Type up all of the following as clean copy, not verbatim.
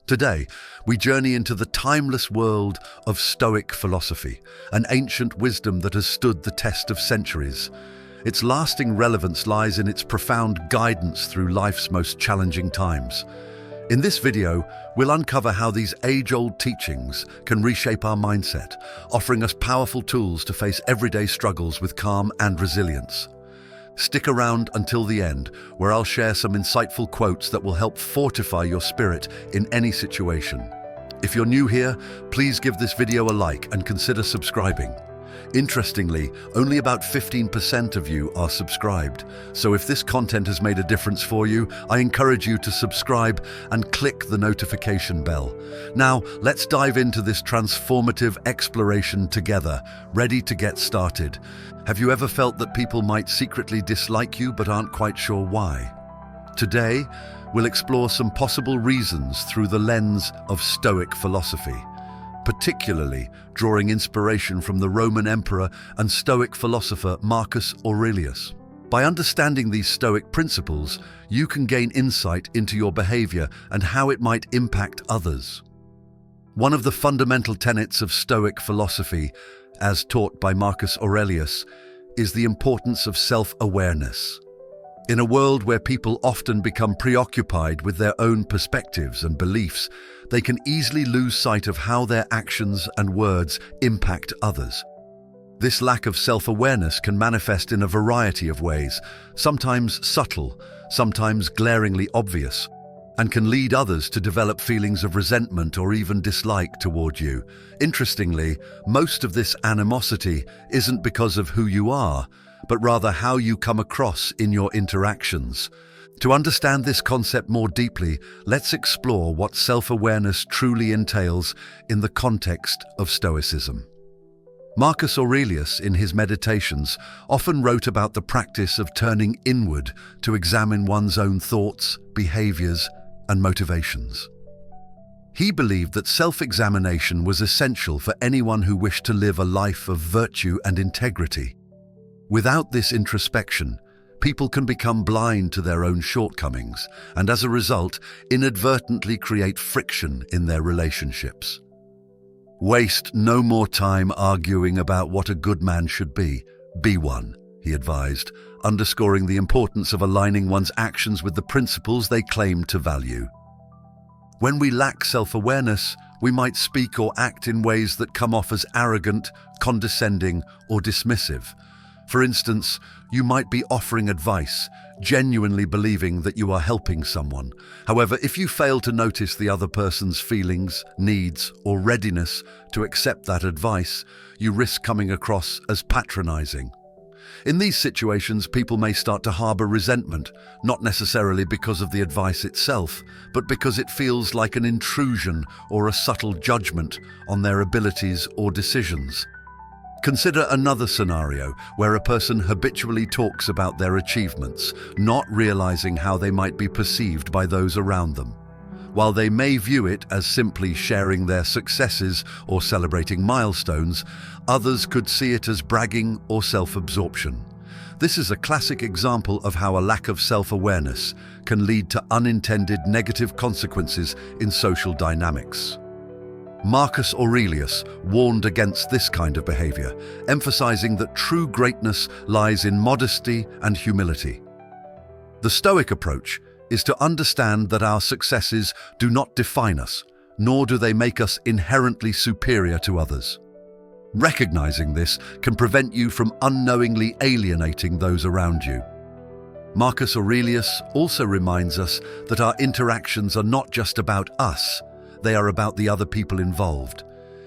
Today, we journey into the timeless world of Stoic philosophy, an ancient wisdom that has stood the test of centuries. Its lasting relevance lies in its profound guidance through life's most challenging times. In this video, we'll uncover how these age-old teachings can reshape our mindset, offering us powerful tools to face everyday struggles with calm and resilience. Stick around until the end, where I'll share some insightful quotes that will help fortify your spirit in any situation. If you're new here, please give this video a like and consider subscribing. Interestingly, only about 15% of you are subscribed, so if this content has made a difference for you, I encourage you to subscribe and click the notification bell. Now, let's dive into this transformative exploration together, ready to get started. Have you ever felt that people might secretly dislike you but aren't quite sure why? Today, we'll explore some possible reasons through the lens of Stoic philosophy, particularly drawing inspiration from the Roman emperor and Stoic philosopher Marcus Aurelius. By understanding these Stoic principles, you can gain insight into your behavior and how it might impact others. One of the fundamental tenets of Stoic philosophy, as taught by Marcus Aurelius, is the importance of self-awareness. In a world where people often become preoccupied with their own perspectives and beliefs, they can easily lose sight of how their actions and words impact others. This lack of self-awareness can manifest in a variety of ways, sometimes subtle, sometimes glaringly obvious, and can lead others to develop feelings of resentment or even dislike toward you. Interestingly, most of this animosity isn't because of who you are, but rather how you come across in your interactions. To understand this concept more deeply, let's explore what self-awareness truly entails in the context of Stoicism. Marcus Aurelius, in his Meditations, often wrote about the practice of turning inward to examine one's own thoughts, behaviors, and motivations. He believed that self-examination was essential for anyone who wished to live a life of virtue and integrity. Without this introspection, people can become blind to their own shortcomings and, as a result, inadvertently create friction in their relationships. Waste no more time arguing about what a good man should be one, he advised, underscoring the importance of aligning one's actions with the principles they claim to value. When we lack self-awareness, we might speak or act in ways that come off as arrogant, condescending, or dismissive. For instance, you might be offering advice, genuinely believing that you are helping someone. However, if you fail to notice the other person's feelings, needs, or readiness to accept that advice, you risk coming across as patronizing. In these situations, people may start to harbor resentment, not necessarily because of the advice itself, but because it feels like an intrusion or a subtle judgment on their abilities or decisions. Consider another scenario where a person habitually talks about their achievements, not realizing how they might be perceived by those around them. While they may view it as simply sharing their successes or celebrating milestones, others could see it as bragging or self-absorption. This is a classic example of how a lack of self-awareness can lead to unintended negative consequences in social dynamics. Marcus Aurelius warned against this kind of behavior, emphasizing that true greatness lies in modesty and humility. The Stoic approach is to understand that our successes do not define us, nor do they make us inherently superior to others. Recognizing this can prevent you from unknowingly alienating those around you. Marcus Aurelius also reminds us that our interactions are not just about us, they are about the other people involved.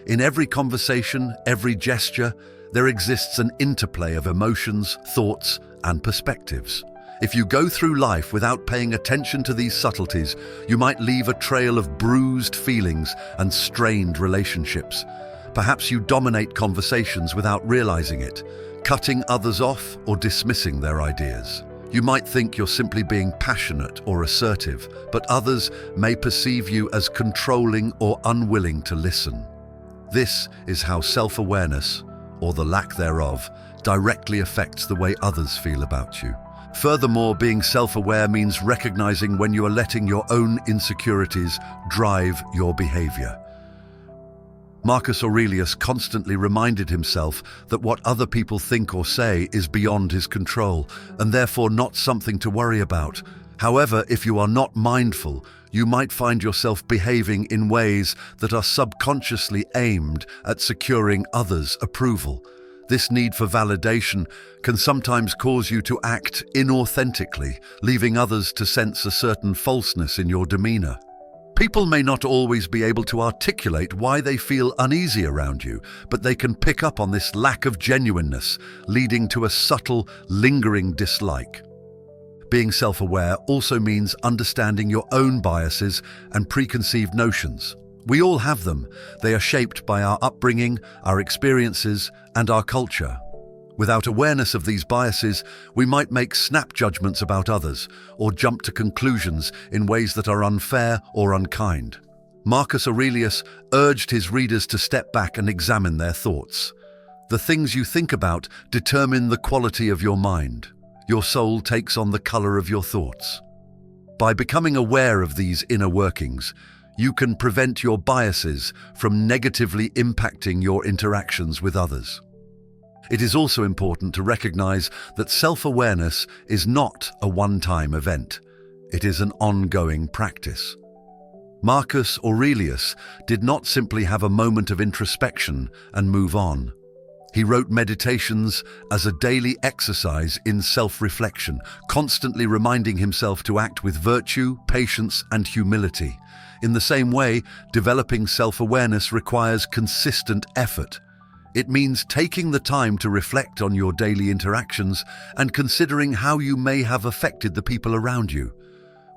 In every conversation, every gesture, there exists an interplay of emotions, thoughts, and perspectives. If you go through life without paying attention to these subtleties, you might leave a trail of bruised feelings and strained relationships. Perhaps you dominate conversations without realizing it, cutting others off or dismissing their ideas. You might think you're simply being passionate or assertive, but others may perceive you as controlling or unwilling to listen. This is how self-awareness, or the lack thereof, directly affects the way others feel about you. Furthermore, being self-aware means recognizing when you are letting your own insecurities drive your behavior. Marcus Aurelius constantly reminded himself that what other people think or say is beyond his control, and therefore not something to worry about. However, if you are not mindful, you might find yourself behaving in ways that are subconsciously aimed at securing others' approval. This need for validation can sometimes cause you to act inauthentically, leaving others to sense a certain falseness in your demeanor. People may not always be able to articulate why they feel uneasy around you, but they can pick up on this lack of genuineness, leading to a subtle, lingering dislike. Being self-aware also means understanding your own biases and preconceived notions. We all have them. They are shaped by our upbringing, our experiences, and our culture. Without awareness of these biases, we might make snap judgments about others or jump to conclusions in ways that are unfair or unkind. Marcus Aurelius urged his readers to step back and examine their thoughts. The things you think about determine the quality of your mind. Your soul takes on the color of your thoughts. By becoming aware of these inner workings, you can prevent your biases from negatively impacting your interactions with others. It is also important to recognize that self-awareness is not a one-time event. It is an ongoing practice. Marcus Aurelius did not simply have a moment of introspection and move on. He wrote meditations as a daily exercise in self-reflection, constantly reminding himself to act with virtue, patience, and humility. In the same way, developing self-awareness requires consistent effort. It means taking the time to reflect on your daily interactions and considering how you may have affected the people around you.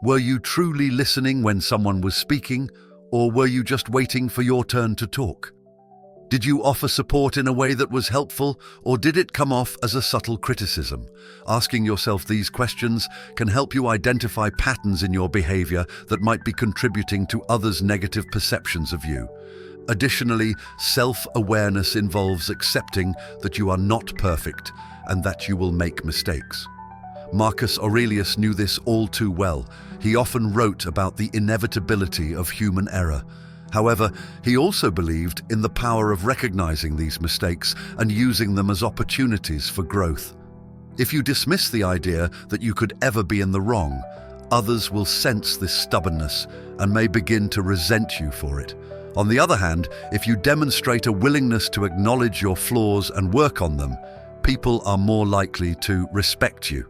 Were you truly listening when someone was speaking, or were you just waiting for your turn to talk? Did you offer support in a way that was helpful, or did it come off as a subtle criticism? Asking yourself these questions can help you identify patterns in your behavior that might be contributing to others' negative perceptions of you. Additionally, self-awareness involves accepting that you are not perfect and that you will make mistakes. Marcus Aurelius knew this all too well. He often wrote about the inevitability of human error. However, he also believed in the power of recognizing these mistakes and using them as opportunities for growth. If you dismiss the idea that you could ever be in the wrong, others will sense this stubbornness and may begin to resent you for it. On the other hand, if you demonstrate a willingness to acknowledge your flaws and work on them, people are more likely to respect you.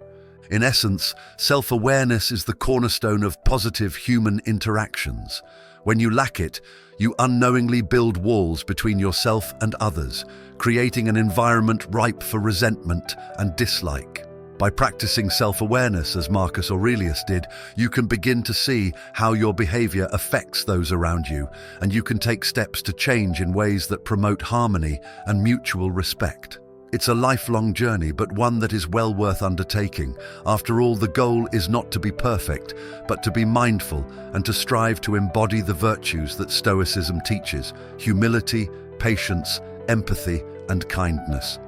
In essence, self-awareness is the cornerstone of positive human interactions. When you lack it, you unknowingly build walls between yourself and others, creating an environment ripe for resentment and dislike. By practicing self-awareness, as Marcus Aurelius did, you can begin to see how your behavior affects those around you, and you can take steps to change in ways that promote harmony and mutual respect. It's a lifelong journey, but one that is well worth undertaking. After all, the goal is not to be perfect, but to be mindful and to strive to embody the virtues that Stoicism teaches: humility, patience, empathy, and kindness.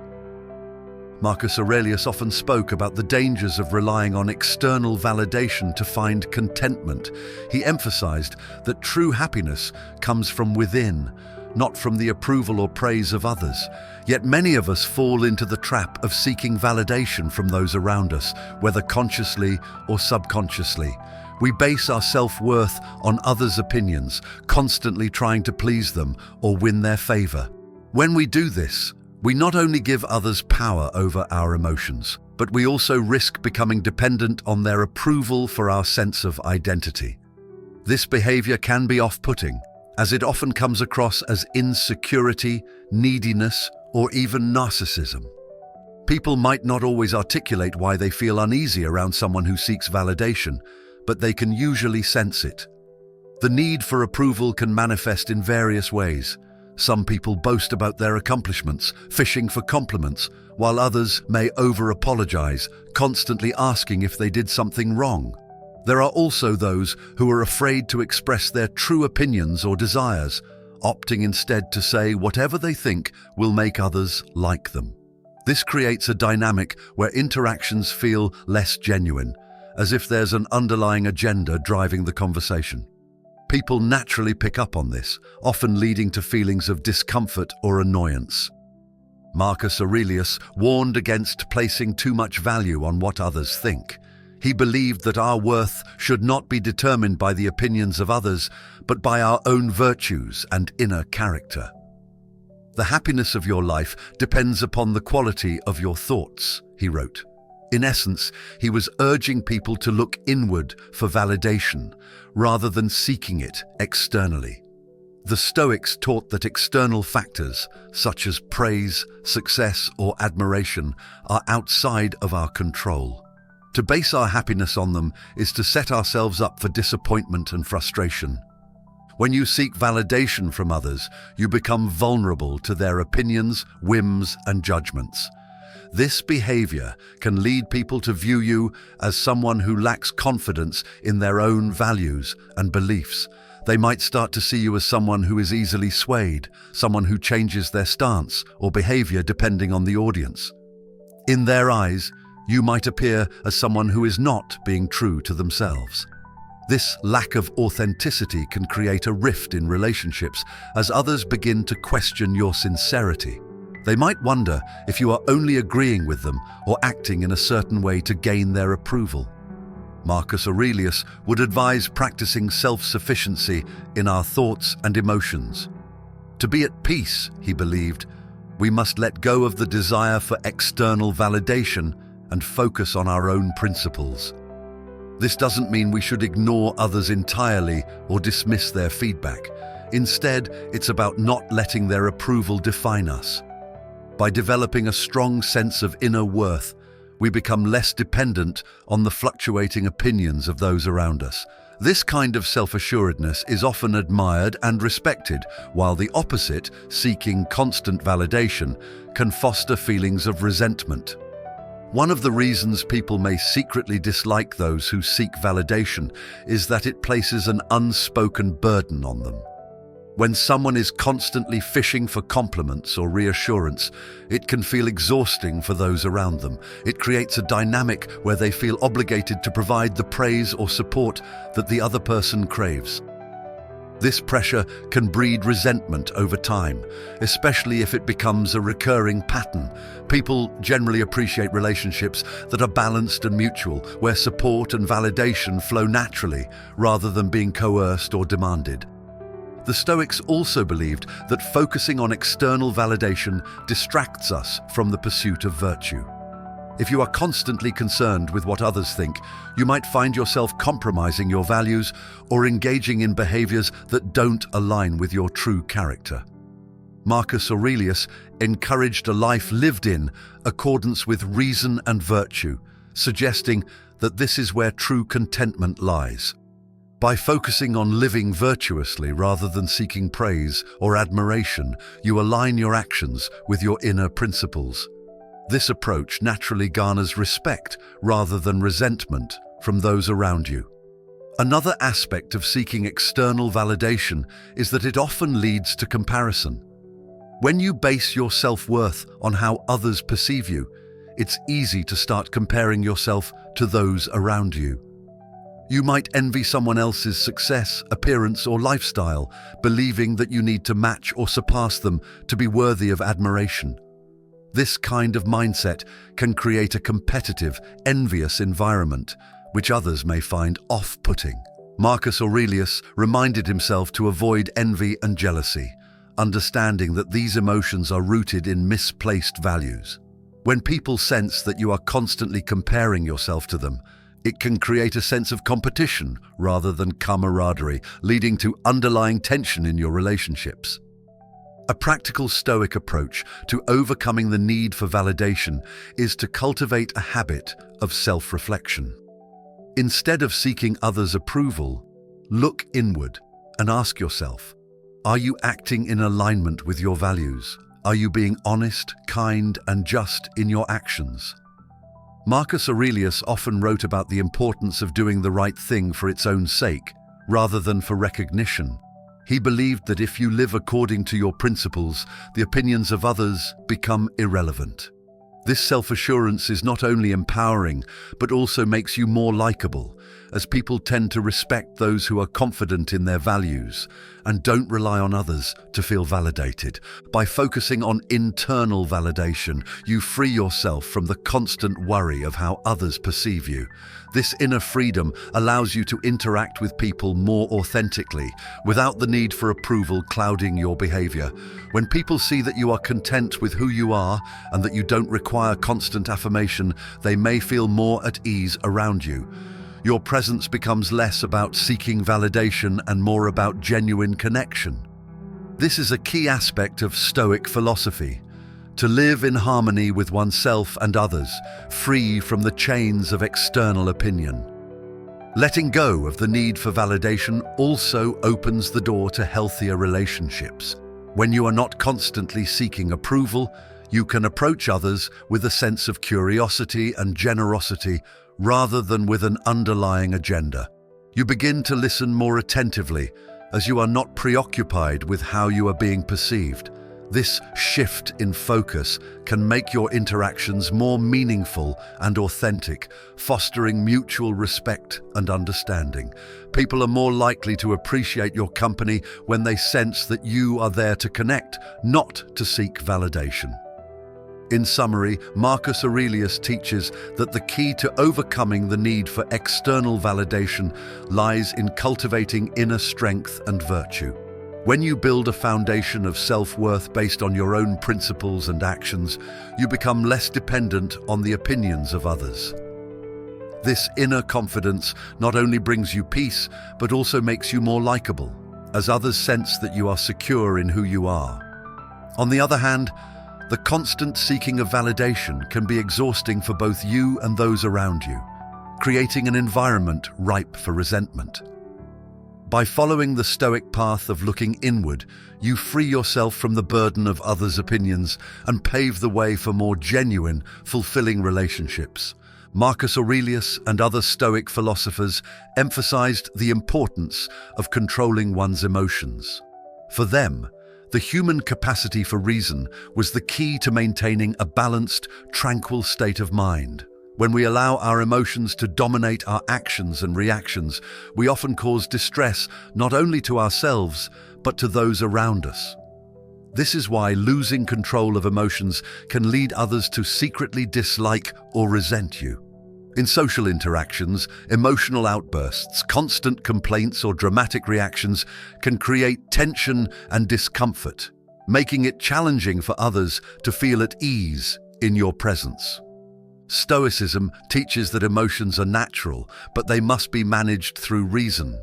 Marcus Aurelius often spoke about the dangers of relying on external validation to find contentment. He emphasized that true happiness comes from within, not from the approval or praise of others. Yet many of us fall into the trap of seeking validation from those around us, whether consciously or subconsciously. We base our self-worth on others' opinions, constantly trying to please them or win their favor. When we do this, we not only give others power over our emotions, but we also risk becoming dependent on their approval for our sense of identity. This behavior can be off-putting, as it often comes across as insecurity, neediness, or even narcissism. People might not always articulate why they feel uneasy around someone who seeks validation, but they can usually sense it. The need for approval can manifest in various ways. Some people boast about their accomplishments, fishing for compliments, while others may over-apologize, constantly asking if they did something wrong. There are also those who are afraid to express their true opinions or desires, opting instead to say whatever they think will make others like them. This creates a dynamic where interactions feel less genuine, as if there's an underlying agenda driving the conversation. People naturally pick up on this, often leading to feelings of discomfort or annoyance. Marcus Aurelius warned against placing too much value on what others think. He believed that our worth should not be determined by the opinions of others, but by our own virtues and inner character. The happiness of your life depends upon the quality of your thoughts, he wrote. In essence, he was urging people to look inward for validation, rather than seeking it externally. The Stoics taught that external factors, such as praise, success, or admiration, are outside of our control. To base our happiness on them is to set ourselves up for disappointment and frustration. When you seek validation from others, you become vulnerable to their opinions, whims, and judgments. This behavior can lead people to view you as someone who lacks confidence in their own values and beliefs. They might start to see you as someone who is easily swayed, someone who changes their stance or behavior depending on the audience. In their eyes, you might appear as someone who is not being true to themselves. This lack of authenticity can create a rift in relationships as others begin to question your sincerity. They might wonder if you are only agreeing with them or acting in a certain way to gain their approval. Marcus Aurelius would advise practicing self-sufficiency in our thoughts and emotions. To be at peace, he believed, we must let go of the desire for external validation and focus on our own principles. This doesn't mean we should ignore others entirely or dismiss their feedback. Instead, it's about not letting their approval define us. By developing a strong sense of inner worth, we become less dependent on the fluctuating opinions of those around us. This kind of self-assuredness is often admired and respected, while the opposite, seeking constant validation, can foster feelings of resentment. One of the reasons people may secretly dislike those who seek validation is that it places an unspoken burden on them. When someone is constantly fishing for compliments or reassurance, it can feel exhausting for those around them. It creates a dynamic where they feel obligated to provide the praise or support that the other person craves. This pressure can breed resentment over time, especially if it becomes a recurring pattern. People generally appreciate relationships that are balanced and mutual, where support and validation flow naturally rather than being coerced or demanded. The Stoics also believed that focusing on external validation distracts us from the pursuit of virtue. If you are constantly concerned with what others think, you might find yourself compromising your values or engaging in behaviors that don't align with your true character. Marcus Aurelius encouraged a life lived in accordance with reason and virtue, suggesting that this is where true contentment lies. By focusing on living virtuously rather than seeking praise or admiration, you align your actions with your inner principles. This approach naturally garners respect rather than resentment from those around you. Another aspect of seeking external validation is that it often leads to comparison. When you base your self-worth on how others perceive you, it's easy to start comparing yourself to those around you. You might envy someone else's success, appearance, or lifestyle, believing that you need to match or surpass them to be worthy of admiration. This kind of mindset can create a competitive, envious environment, which others may find off-putting. Marcus Aurelius reminded himself to avoid envy and jealousy, understanding that these emotions are rooted in misplaced values. When people sense that you are constantly comparing yourself to them, it can create a sense of competition rather than camaraderie, leading to underlying tension in your relationships. A practical Stoic approach to overcoming the need for validation is to cultivate a habit of self-reflection. Instead of seeking others' approval, look inward and ask yourself, are you acting in alignment with your values? Are you being honest, kind, and just in your actions? Marcus Aurelius often wrote about the importance of doing the right thing for its own sake, rather than for recognition. He believed that if you live according to your principles, the opinions of others become irrelevant. This self-assurance is not only empowering, but also makes you more likable, as people tend to respect those who are confident in their values and don't rely on others to feel validated. By focusing on internal validation, you free yourself from the constant worry of how others perceive you. This inner freedom allows you to interact with people more authentically, without the need for approval clouding your behavior. When people see that you are content with who you are and that you don't require constant affirmation, they may feel more at ease around you. Your presence becomes less about seeking validation and more about genuine connection. This is a key aspect of Stoic philosophy: to live in harmony with oneself and others, free from the chains of external opinion. Letting go of the need for validation also opens the door to healthier relationships. When you are not constantly seeking approval, you can approach others with a sense of curiosity and generosity rather than with an underlying agenda. You begin to listen more attentively, as you are not preoccupied with how you are being perceived. This shift in focus can make your interactions more meaningful and authentic, fostering mutual respect and understanding. People are more likely to appreciate your company when they sense that you are there to connect, not to seek validation. In summary, Marcus Aurelius teaches that the key to overcoming the need for external validation lies in cultivating inner strength and virtue. When you build a foundation of self-worth based on your own principles and actions, you become less dependent on the opinions of others. This inner confidence not only brings you peace, but also makes you more likable, as others sense that you are secure in who you are. On the other hand, the constant seeking of validation can be exhausting for both you and those around you, creating an environment ripe for resentment. By following the Stoic path of looking inward, you free yourself from the burden of others' opinions and pave the way for more genuine, fulfilling relationships. Marcus Aurelius and other Stoic philosophers emphasized the importance of controlling one's emotions. For them, the human capacity for reason was the key to maintaining a balanced, tranquil state of mind. When we allow our emotions to dominate our actions and reactions, we often cause distress not only to ourselves, but to those around us. This is why losing control of emotions can lead others to secretly dislike or resent you. In social interactions, emotional outbursts, constant complaints, or dramatic reactions can create tension and discomfort, making it challenging for others to feel at ease in your presence. Stoicism teaches that emotions are natural, but they must be managed through reason.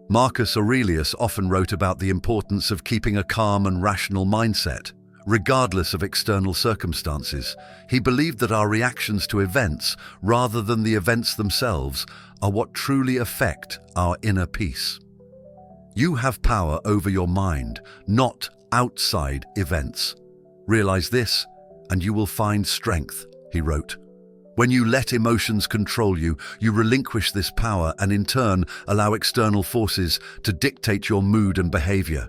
Marcus Aurelius often wrote about the importance of keeping a calm and rational mindset, regardless of external circumstances. He believed that our reactions to events, rather than the events themselves, are what truly affect our inner peace. You have power over your mind, not outside events. Realize this, and you will find strength, he wrote. When you let emotions control you, you relinquish this power and in turn allow external forces to dictate your mood and behavior.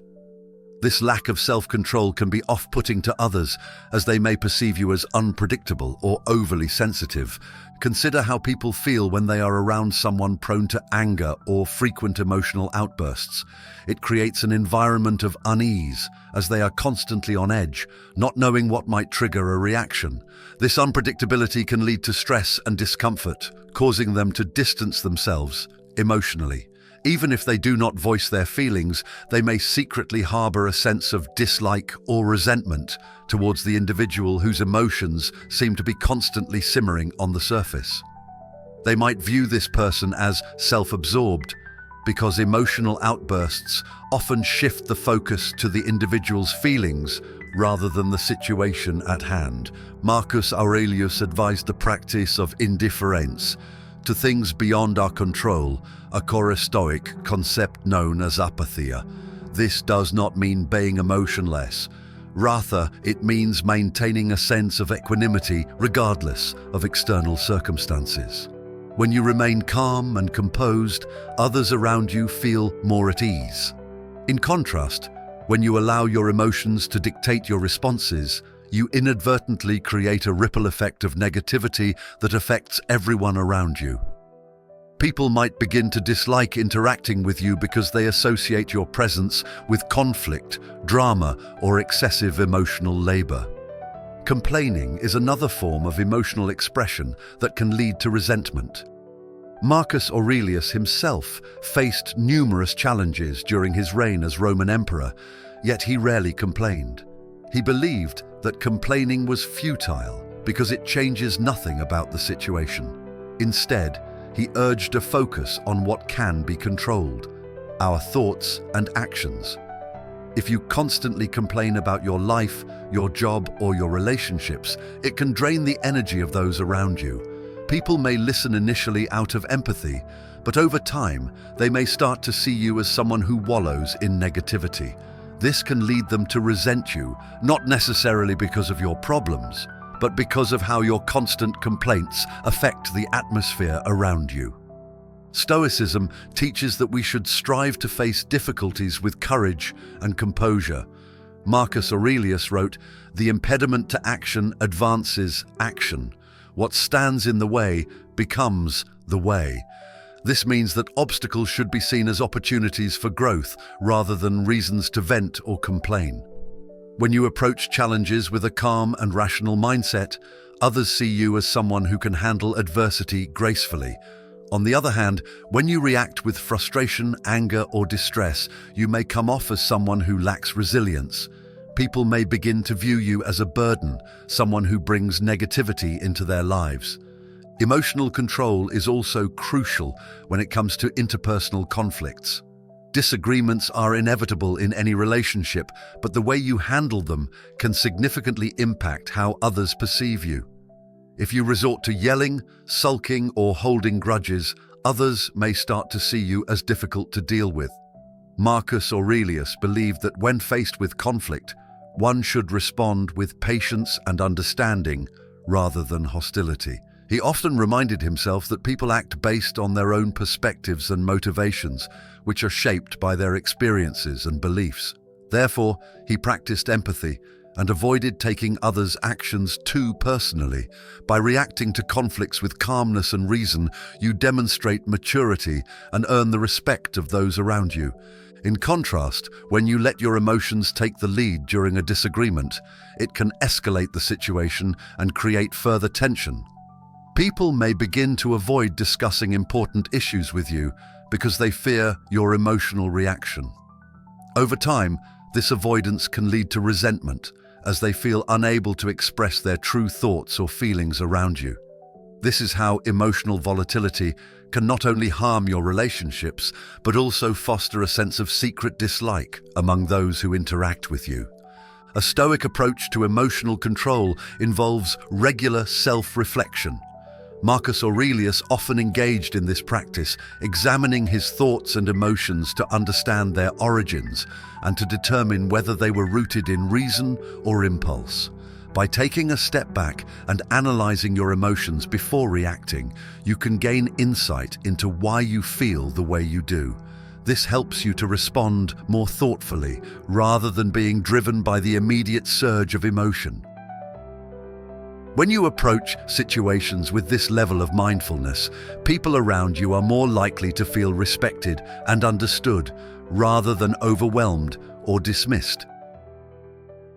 This lack of self-control can be off-putting to others, as they may perceive you as unpredictable or overly sensitive. Consider how people feel when they are around someone prone to anger or frequent emotional outbursts. It creates an environment of unease, as they are constantly on edge, not knowing what might trigger a reaction. This unpredictability can lead to stress and discomfort, causing them to distance themselves emotionally. Even if they do not voice their feelings, they may secretly harbor a sense of dislike or resentment towards the individual whose emotions seem to be constantly simmering on the surface. They might view this person as self-absorbed, because emotional outbursts often shift the focus to the individual's feelings rather than the situation at hand. Marcus Aurelius advised the practice of indifference to things beyond our control, a core Stoic concept known as apatheia. This does not mean being emotionless. Rather, it means maintaining a sense of equanimity regardless of external circumstances. When you remain calm and composed, others around you feel more at ease. In contrast, when you allow your emotions to dictate your responses, you inadvertently create a ripple effect of negativity that affects everyone around you. People might begin to dislike interacting with you because they associate your presence with conflict, drama, or excessive emotional labor. Complaining is another form of emotional expression that can lead to resentment. Marcus Aurelius himself faced numerous challenges during his reign as Roman emperor, yet he rarely complained. He believed that complaining was futile because it changes nothing about the situation. Instead, he urged a focus on what can be controlled, our thoughts and actions. If you constantly complain about your life, your job, or your relationships, it can drain the energy of those around you. People may listen initially out of empathy, but over time, they may start to see you as someone who wallows in negativity. This can lead them to resent you, not necessarily because of your problems, but because of how your constant complaints affect the atmosphere around you. Stoicism teaches that we should strive to face difficulties with courage and composure. Marcus Aurelius wrote, "The impediment to action advances action. What stands in the way becomes the way." This means that obstacles should be seen as opportunities for growth rather than reasons to vent or complain. When you approach challenges with a calm and rational mindset, others see you as someone who can handle adversity gracefully. On the other hand, when you react with frustration, anger, or distress, you may come off as someone who lacks resilience. People may begin to view you as a burden, someone who brings negativity into their lives. Emotional control is also crucial when it comes to interpersonal conflicts. Disagreements are inevitable in any relationship, but the way you handle them can significantly impact how others perceive you. If you resort to yelling, sulking, or holding grudges, others may start to see you as difficult to deal with. Marcus Aurelius believed that when faced with conflict, one should respond with patience and understanding rather than hostility. He often reminded himself that people act based on their own perspectives and motivations, which are shaped by their experiences and beliefs. Therefore, he practiced empathy and avoided taking others' actions too personally. By reacting to conflicts with calmness and reason, you demonstrate maturity and earn the respect of those around you. In contrast, when you let your emotions take the lead during a disagreement, it can escalate the situation and create further tension. People may begin to avoid discussing important issues with you because they fear your emotional reaction. Over time, this avoidance can lead to resentment, as they feel unable to express their true thoughts or feelings around you. This is how emotional volatility can not only harm your relationships, but also foster a sense of secret dislike among those who interact with you. A Stoic approach to emotional control involves regular self-reflection. Marcus Aurelius often engaged in this practice, examining his thoughts and emotions to understand their origins and to determine whether they were rooted in reason or impulse. By taking a step back and analyzing your emotions before reacting, you can gain insight into why you feel the way you do. This helps you to respond more thoughtfully rather than being driven by the immediate surge of emotion. When you approach situations with this level of mindfulness, people around you are more likely to feel respected and understood rather than overwhelmed or dismissed.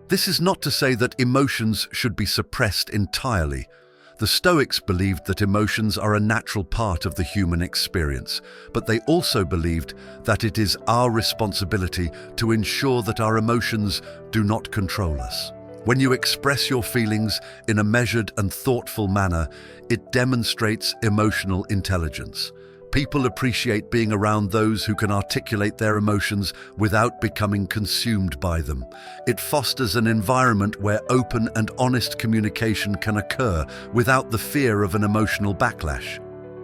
This is not to say that emotions should be suppressed entirely. The Stoics believed that emotions are a natural part of the human experience, but they also believed that it is our responsibility to ensure that our emotions do not control us. When you express your feelings in a measured and thoughtful manner, it demonstrates emotional intelligence. People appreciate being around those who can articulate their emotions without becoming consumed by them. It fosters an environment where open and honest communication can occur without the fear of an emotional backlash.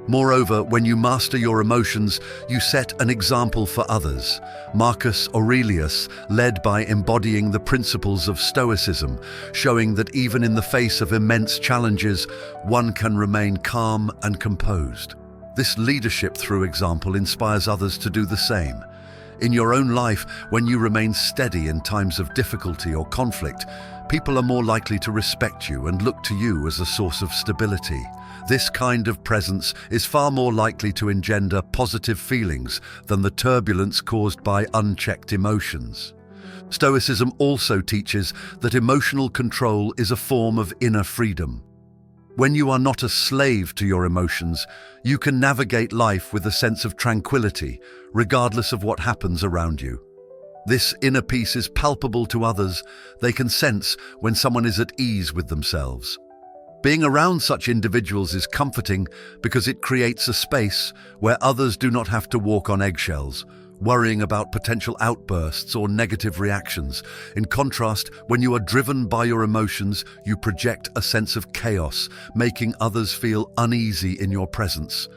Moreover, when you master your emotions, you set an example for others. Marcus Aurelius led by embodying the principles of Stoicism, showing that even in the face of immense challenges, one can remain calm and composed. This leadership through example inspires others to do the same. In your own life, when you remain steady in times of difficulty or conflict, people are more likely to respect you and look to you as a source of stability. This kind of presence is far more likely to engender positive feelings than the turbulence caused by unchecked emotions. Stoicism also teaches that emotional control is a form of inner freedom. When you are not a slave to your emotions, you can navigate life with a sense of tranquility, regardless of what happens around you. This inner peace is palpable to others. They can sense when someone is at ease with themselves. Being around such individuals is comforting because it creates a space where others do not have to walk on eggshells, worrying about potential outbursts or negative reactions. In contrast, when you are driven by your emotions, you project a sense of chaos, making others feel uneasy in your presence.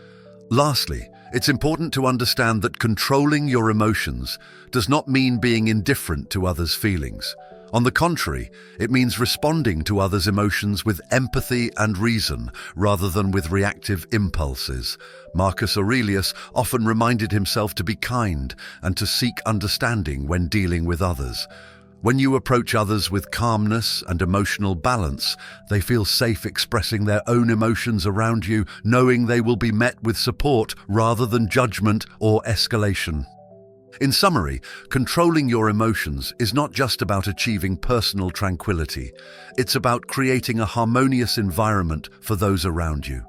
Lastly, it's important to understand that controlling your emotions does not mean being indifferent to others' feelings. On the contrary, it means responding to others' emotions with empathy and reason, rather than with reactive impulses. Marcus Aurelius often reminded himself to be kind and to seek understanding when dealing with others. When you approach others with calmness and emotional balance, they feel safe expressing their own emotions around you, knowing they will be met with support rather than judgment or escalation. In summary, controlling your emotions is not just about achieving personal tranquility. It's about creating a harmonious environment for those around you.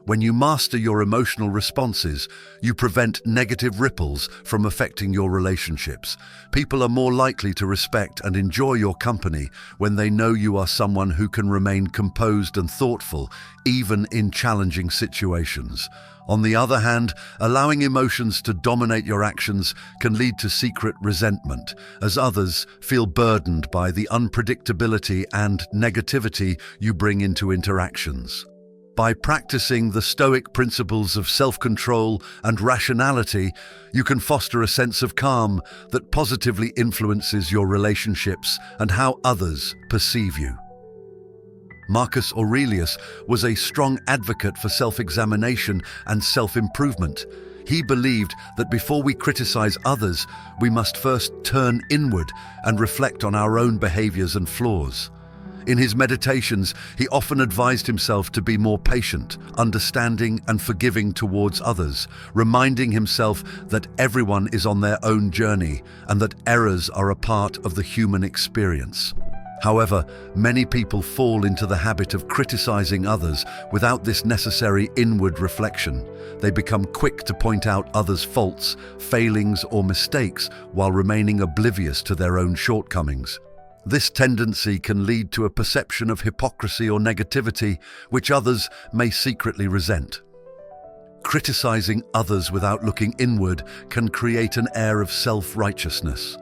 When you master your emotional responses, you prevent negative ripples from affecting your relationships. People are more likely to respect and enjoy your company when they know you are someone who can remain composed and thoughtful, even in challenging situations. On the other hand, allowing emotions to dominate your actions can lead to secret resentment, as others feel burdened by the unpredictability and negativity you bring into interactions. By practicing the Stoic principles of self-control and rationality, you can foster a sense of calm that positively influences your relationships and how others perceive you. Marcus Aurelius was a strong advocate for self-examination and self-improvement. He believed that before we criticize others, we must first turn inward and reflect on our own behaviors and flaws. In his meditations, he often advised himself to be more patient, understanding, and forgiving towards others, reminding himself that everyone is on their own journey and that errors are a part of the human experience. However, many people fall into the habit of criticizing others without this necessary inward reflection. They become quick to point out others' faults, failings, or mistakes while remaining oblivious to their own shortcomings. This tendency can lead to a perception of hypocrisy or negativity, which others may secretly resent. Criticizing others without looking inward can create an air of self-righteousness.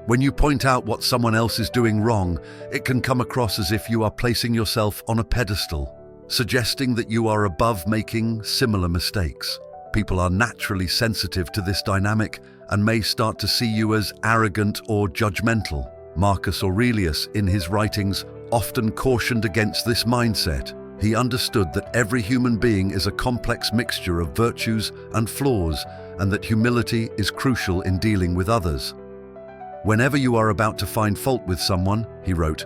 When you point out what someone else is doing wrong, it can come across as if you are placing yourself on a pedestal, suggesting that you are above making similar mistakes. People are naturally sensitive to this dynamic and may start to see you as arrogant or judgmental. Marcus Aurelius, in his writings, often cautioned against this mindset. He understood that every human being is a complex mixture of virtues and flaws, and that humility is crucial in dealing with others. Whenever you are about to find fault with someone, he wrote,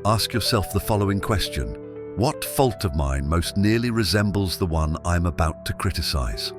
ask yourself the following question: what fault of mine most nearly resembles the one I am about to criticize?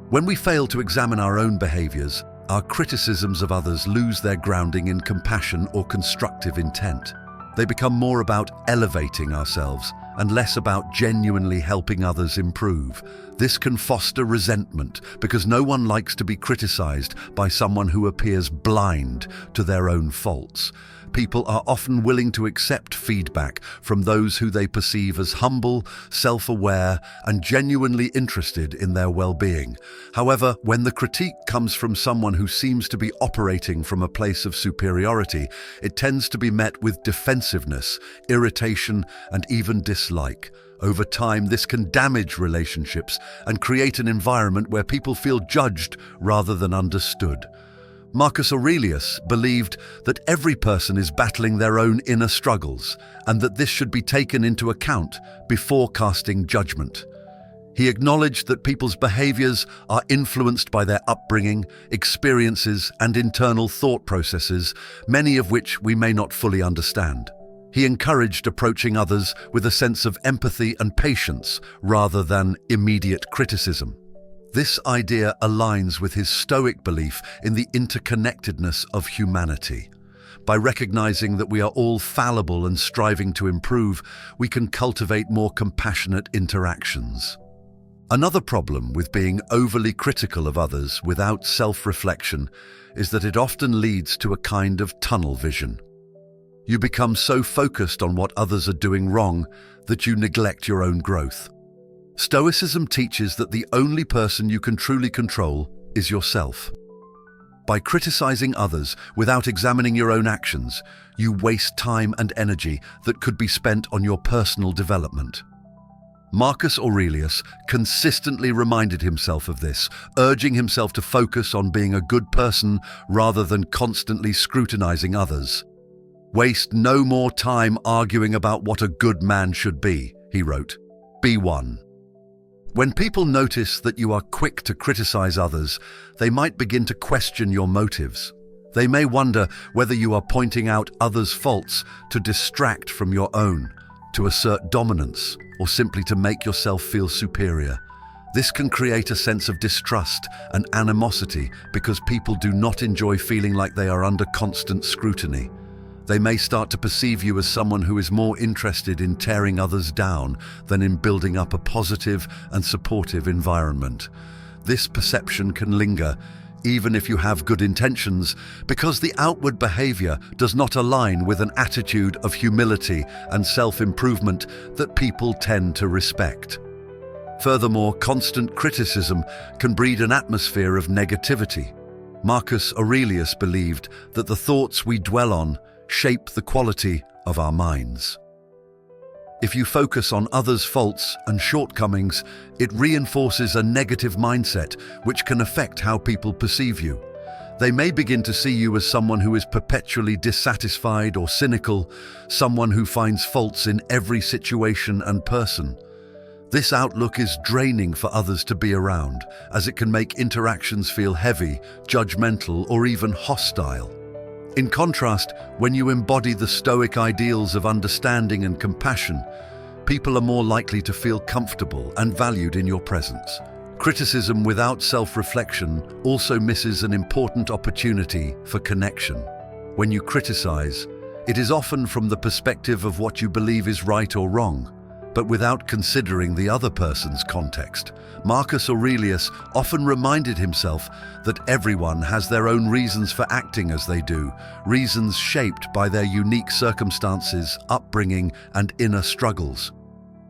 When we fail to examine our own behaviors, our criticisms of others lose their grounding in compassion or constructive intent. They become more about elevating ourselves and less about genuinely helping others improve. This can foster resentment because no one likes to be criticized by someone who appears blind to their own faults. People are often willing to accept feedback from those who they perceive as humble, self-aware, and genuinely interested in their well-being. However, when the critique comes from someone who seems to be operating from a place of superiority, it tends to be met with defensiveness, irritation, and even dislike. Over time, this can damage relationships and create an environment where people feel judged rather than understood. Marcus Aurelius believed that every person is battling their own inner struggles and that this should be taken into account before casting judgment. He acknowledged that people's behaviors are influenced by their upbringing, experiences, and internal thought processes, many of which we may not fully understand. He encouraged approaching others with a sense of empathy and patience rather than immediate criticism. This idea aligns with his Stoic belief in the interconnectedness of humanity. By recognizing that we are all fallible and striving to improve, we can cultivate more compassionate interactions. Another problem with being overly critical of others without self-reflection is that it often leads to a kind of tunnel vision. You become so focused on what others are doing wrong that you neglect your own growth. Stoicism teaches that the only person you can truly control is yourself. By criticizing others without examining your own actions, you waste time and energy that could be spent on your personal development. Marcus Aurelius consistently reminded himself of this, urging himself to focus on being a good person rather than constantly scrutinizing others. "Waste no more time arguing about what a good man should be," he wrote. "Be one." When people notice that you are quick to criticize others, they might begin to question your motives. They may wonder whether you are pointing out others' faults to distract from your own, to assert dominance, or simply to make yourself feel superior. This can create a sense of distrust and animosity because people do not enjoy feeling like they are under constant scrutiny. They may start to perceive you as someone who is more interested in tearing others down than in building up a positive and supportive environment. This perception can linger, even if you have good intentions, because the outward behavior does not align with an attitude of humility and self-improvement that people tend to respect. Furthermore, constant criticism can breed an atmosphere of negativity. Marcus Aurelius believed that the thoughts we dwell on shape the quality of our minds. If you focus on others' faults and shortcomings, it reinforces a negative mindset which can affect how people perceive you. They may begin to see you as someone who is perpetually dissatisfied or cynical, someone who finds faults in every situation and person. This outlook is draining for others to be around, as it can make interactions feel heavy, judgmental, or even hostile. In contrast, when you embody the Stoic ideals of understanding and compassion, people are more likely to feel comfortable and valued in your presence. Criticism without self-reflection also misses an important opportunity for connection. When you criticize, it is often from the perspective of what you believe is right or wrong, but without considering the other person's context. Marcus Aurelius often reminded himself that everyone has their own reasons for acting as they do, reasons shaped by their unique circumstances, upbringing, and inner struggles.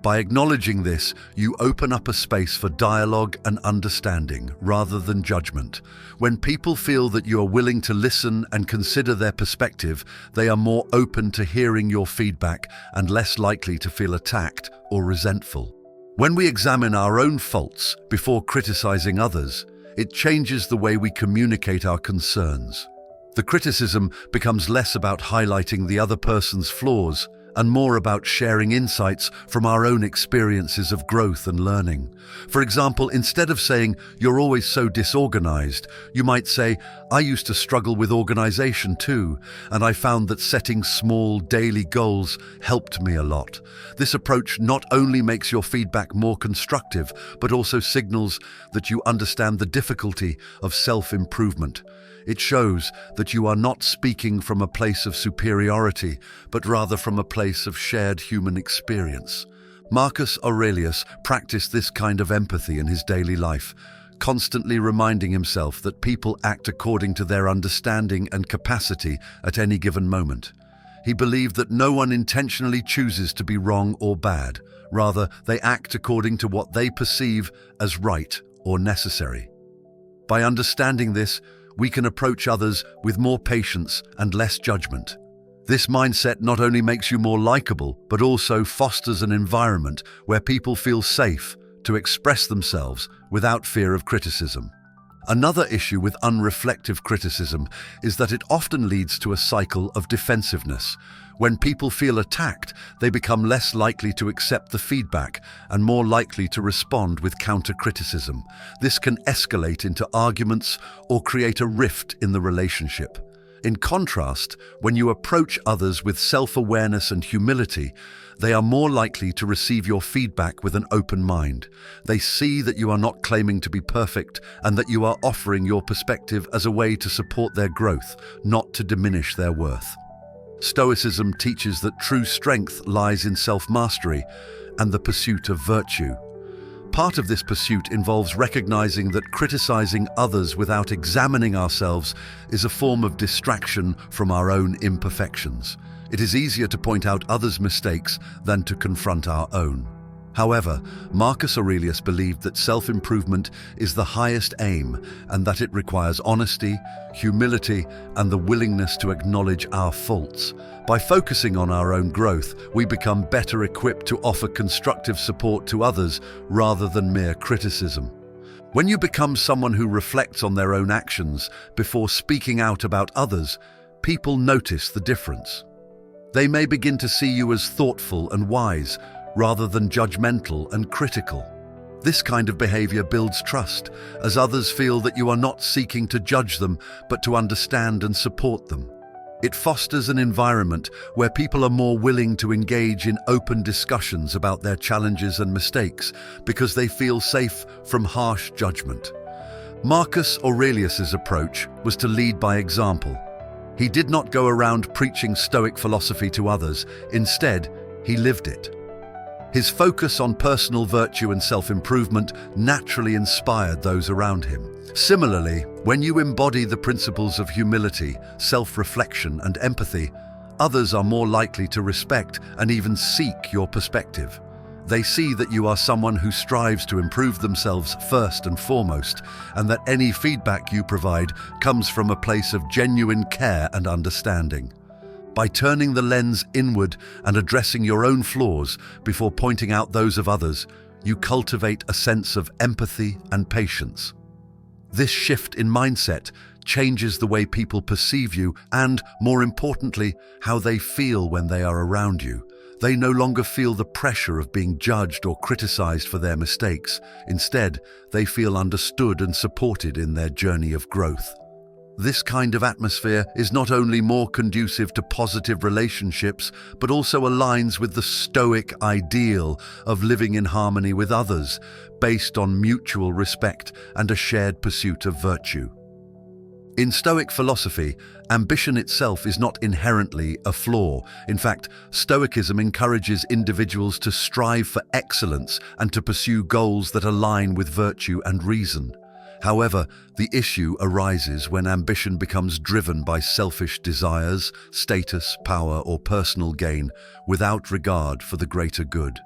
By acknowledging this, you open up a space for dialogue and understanding rather than judgment. When people feel that you are willing to listen and consider their perspective, they are more open to hearing your feedback and less likely to feel attacked or resentful. When we examine our own faults before criticizing others, it changes the way we communicate our concerns. The criticism becomes less about highlighting the other person's flaws and more about sharing insights from our own experiences of growth and learning. For example, instead of saying, "You're always so disorganized," you might say, "I used to struggle with organization too, and I found that setting small daily goals helped me a lot." This approach not only makes your feedback more constructive, but also signals that you understand the difficulty of self-improvement. It shows that you are not speaking from a place of superiority, but rather from a place of shared human experience. Marcus Aurelius practiced this kind of empathy in his daily life, constantly reminding himself that people act according to their understanding and capacity at any given moment. He believed that no one intentionally chooses to be wrong or bad. Rather, they act according to what they perceive as right or necessary. By understanding this, we can approach others with more patience and less judgment. This mindset not only makes you more likable, but also fosters an environment where people feel safe to express themselves without fear of criticism. Another issue with unreflective criticism is that it often leads to a cycle of defensiveness. When people feel attacked, they become less likely to accept the feedback and more likely to respond with counter-criticism. This can escalate into arguments or create a rift in the relationship. In contrast, when you approach others with self-awareness and humility, they are more likely to receive your feedback with an open mind. They see that you are not claiming to be perfect and that you are offering your perspective as a way to support their growth, not to diminish their worth. Stoicism teaches that true strength lies in self-mastery and the pursuit of virtue. Part of this pursuit involves recognizing that criticizing others without examining ourselves is a form of distraction from our own imperfections. It is easier to point out others' mistakes than to confront our own. However, Marcus Aurelius believed that self-improvement is the highest aim and that it requires honesty, humility, and the willingness to acknowledge our faults. By focusing on our own growth, we become better equipped to offer constructive support to others rather than mere criticism. When you become someone who reflects on their own actions before speaking out about others, people notice the difference. They may begin to see you as thoughtful and wise, rather than judgmental and critical. This kind of behavior builds trust, as others feel that you are not seeking to judge them, but to understand and support them. It fosters an environment where people are more willing to engage in open discussions about their challenges and mistakes because they feel safe from harsh judgment. Marcus Aurelius's approach was to lead by example. He did not go around preaching Stoic philosophy to others. Instead, he lived it. His focus on personal virtue and self-improvement naturally inspired those around him. Similarly, when you embody the principles of humility, self-reflection, and empathy, others are more likely to respect and even seek your perspective. They see that you are someone who strives to improve themselves first and foremost, and that any feedback you provide comes from a place of genuine care and understanding. By turning the lens inward and addressing your own flaws before pointing out those of others, you cultivate a sense of empathy and patience. This shift in mindset changes the way people perceive you and, more importantly, how they feel when they are around you. They no longer feel the pressure of being judged or criticized for their mistakes. Instead, they feel understood and supported in their journey of growth. This kind of atmosphere is not only more conducive to positive relationships, but also aligns with the Stoic ideal of living in harmony with others, based on mutual respect and a shared pursuit of virtue. In Stoic philosophy, ambition itself is not inherently a flaw. In fact, Stoicism encourages individuals to strive for excellence and to pursue goals that align with virtue and reason. However, the issue arises when ambition becomes driven by selfish desires, status, power, or personal gain, without regard for the greater good.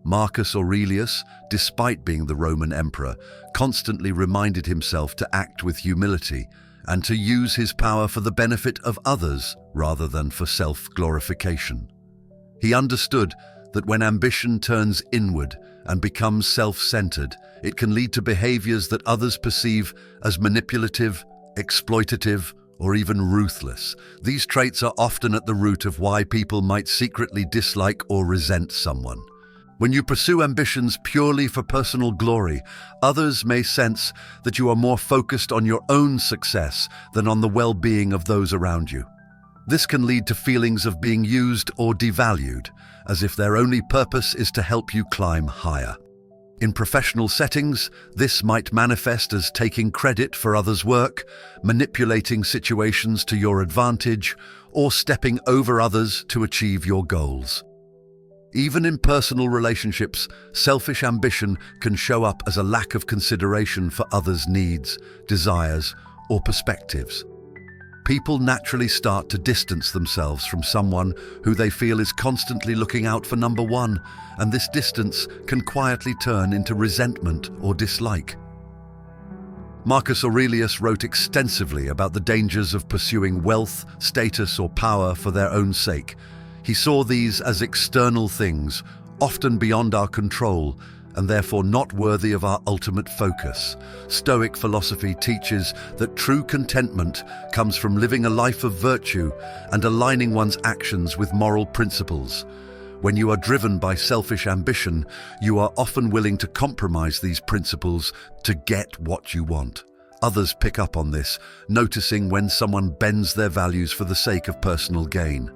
Marcus Aurelius, despite being the Roman emperor, constantly reminded himself to act with humility and to use his power for the benefit of others rather than for self-glorification. He understood that when ambition turns inward and becomes self-centered, it can lead to behaviors that others perceive as manipulative, exploitative, or even ruthless. These traits are often at the root of why people might secretly dislike or resent someone. When you pursue ambitions purely for personal glory, others may sense that you are more focused on your own success than on the well-being of those around you. This can lead to feelings of being used or devalued, as if their only purpose is to help you climb higher. In professional settings, this might manifest as taking credit for others' work, manipulating situations to your advantage, or stepping over others to achieve your goals. Even in personal relationships, selfish ambition can show up as a lack of consideration for others' needs, desires, or perspectives. People naturally start to distance themselves from someone who they feel is constantly looking out for number one, and this distance can quietly turn into resentment or dislike. Marcus Aurelius wrote extensively about the dangers of pursuing wealth, status, or power for their own sake. He saw these as external things, often beyond our control, and therefore not worthy of our ultimate focus. Stoic philosophy teaches that true contentment comes from living a life of virtue and aligning one's actions with moral principles. When you are driven by selfish ambition, you are often willing to compromise these principles to get what you want. Others pick up on this, noticing when someone bends their values for the sake of personal gain.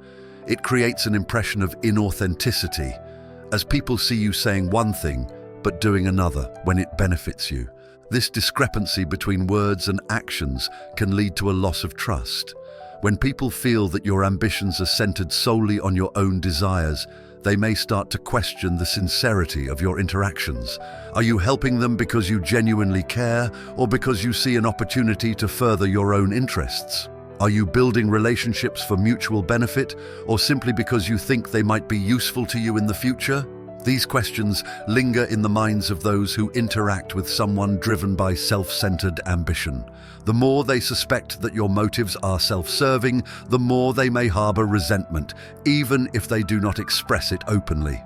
It creates an impression of inauthenticity, as people see you saying one thing but doing another when it benefits you. This discrepancy between words and actions can lead to a loss of trust. When people feel that your ambitions are centered solely on your own desires, they may start to question the sincerity of your interactions. Are you helping them because you genuinely care, or because you see an opportunity to further your own interests? Are you building relationships for mutual benefit, or simply because you think they might be useful to you in the future? These questions linger in the minds of those who interact with someone driven by self-centered ambition. The more they suspect that your motives are self-serving, the more they may harbor resentment, even if they do not express it openly.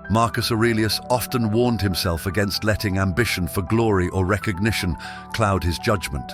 Marcus Aurelius often warned himself against letting ambition for glory or recognition cloud his judgment.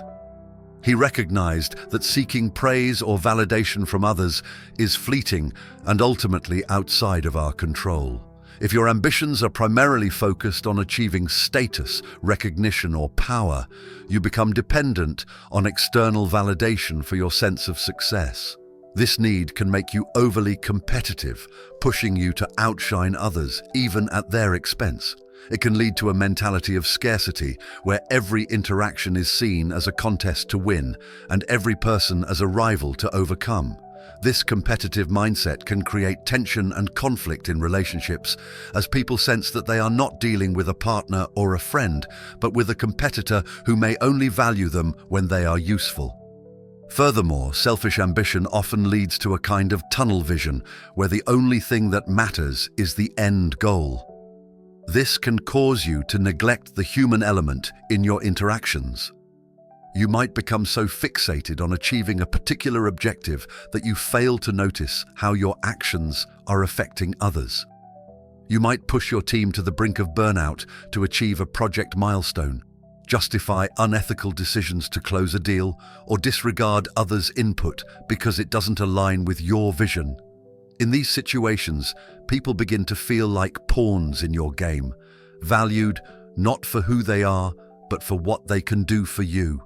He recognized that seeking praise or validation from others is fleeting and ultimately outside of our control. If your ambitions are primarily focused on achieving status, recognition, or power, you become dependent on external validation for your sense of success. This need can make you overly competitive, pushing you to outshine others, even at their expense. It can lead to a mentality of scarcity, where every interaction is seen as a contest to win, and every person as a rival to overcome. This competitive mindset can create tension and conflict in relationships, as people sense that they are not dealing with a partner or a friend, but with a competitor who may only value them when they are useful. Furthermore, selfish ambition often leads to a kind of tunnel vision, where the only thing that matters is the end goal. This can cause you to neglect the human element in your interactions. You might become so fixated on achieving a particular objective that you fail to notice how your actions are affecting others. You might push your team to the brink of burnout to achieve a project milestone, justify unethical decisions to close a deal, or disregard others' input because it doesn't align with your vision. In these situations, people begin to feel like pawns in your game, valued not for who they are, but for what they can do for you.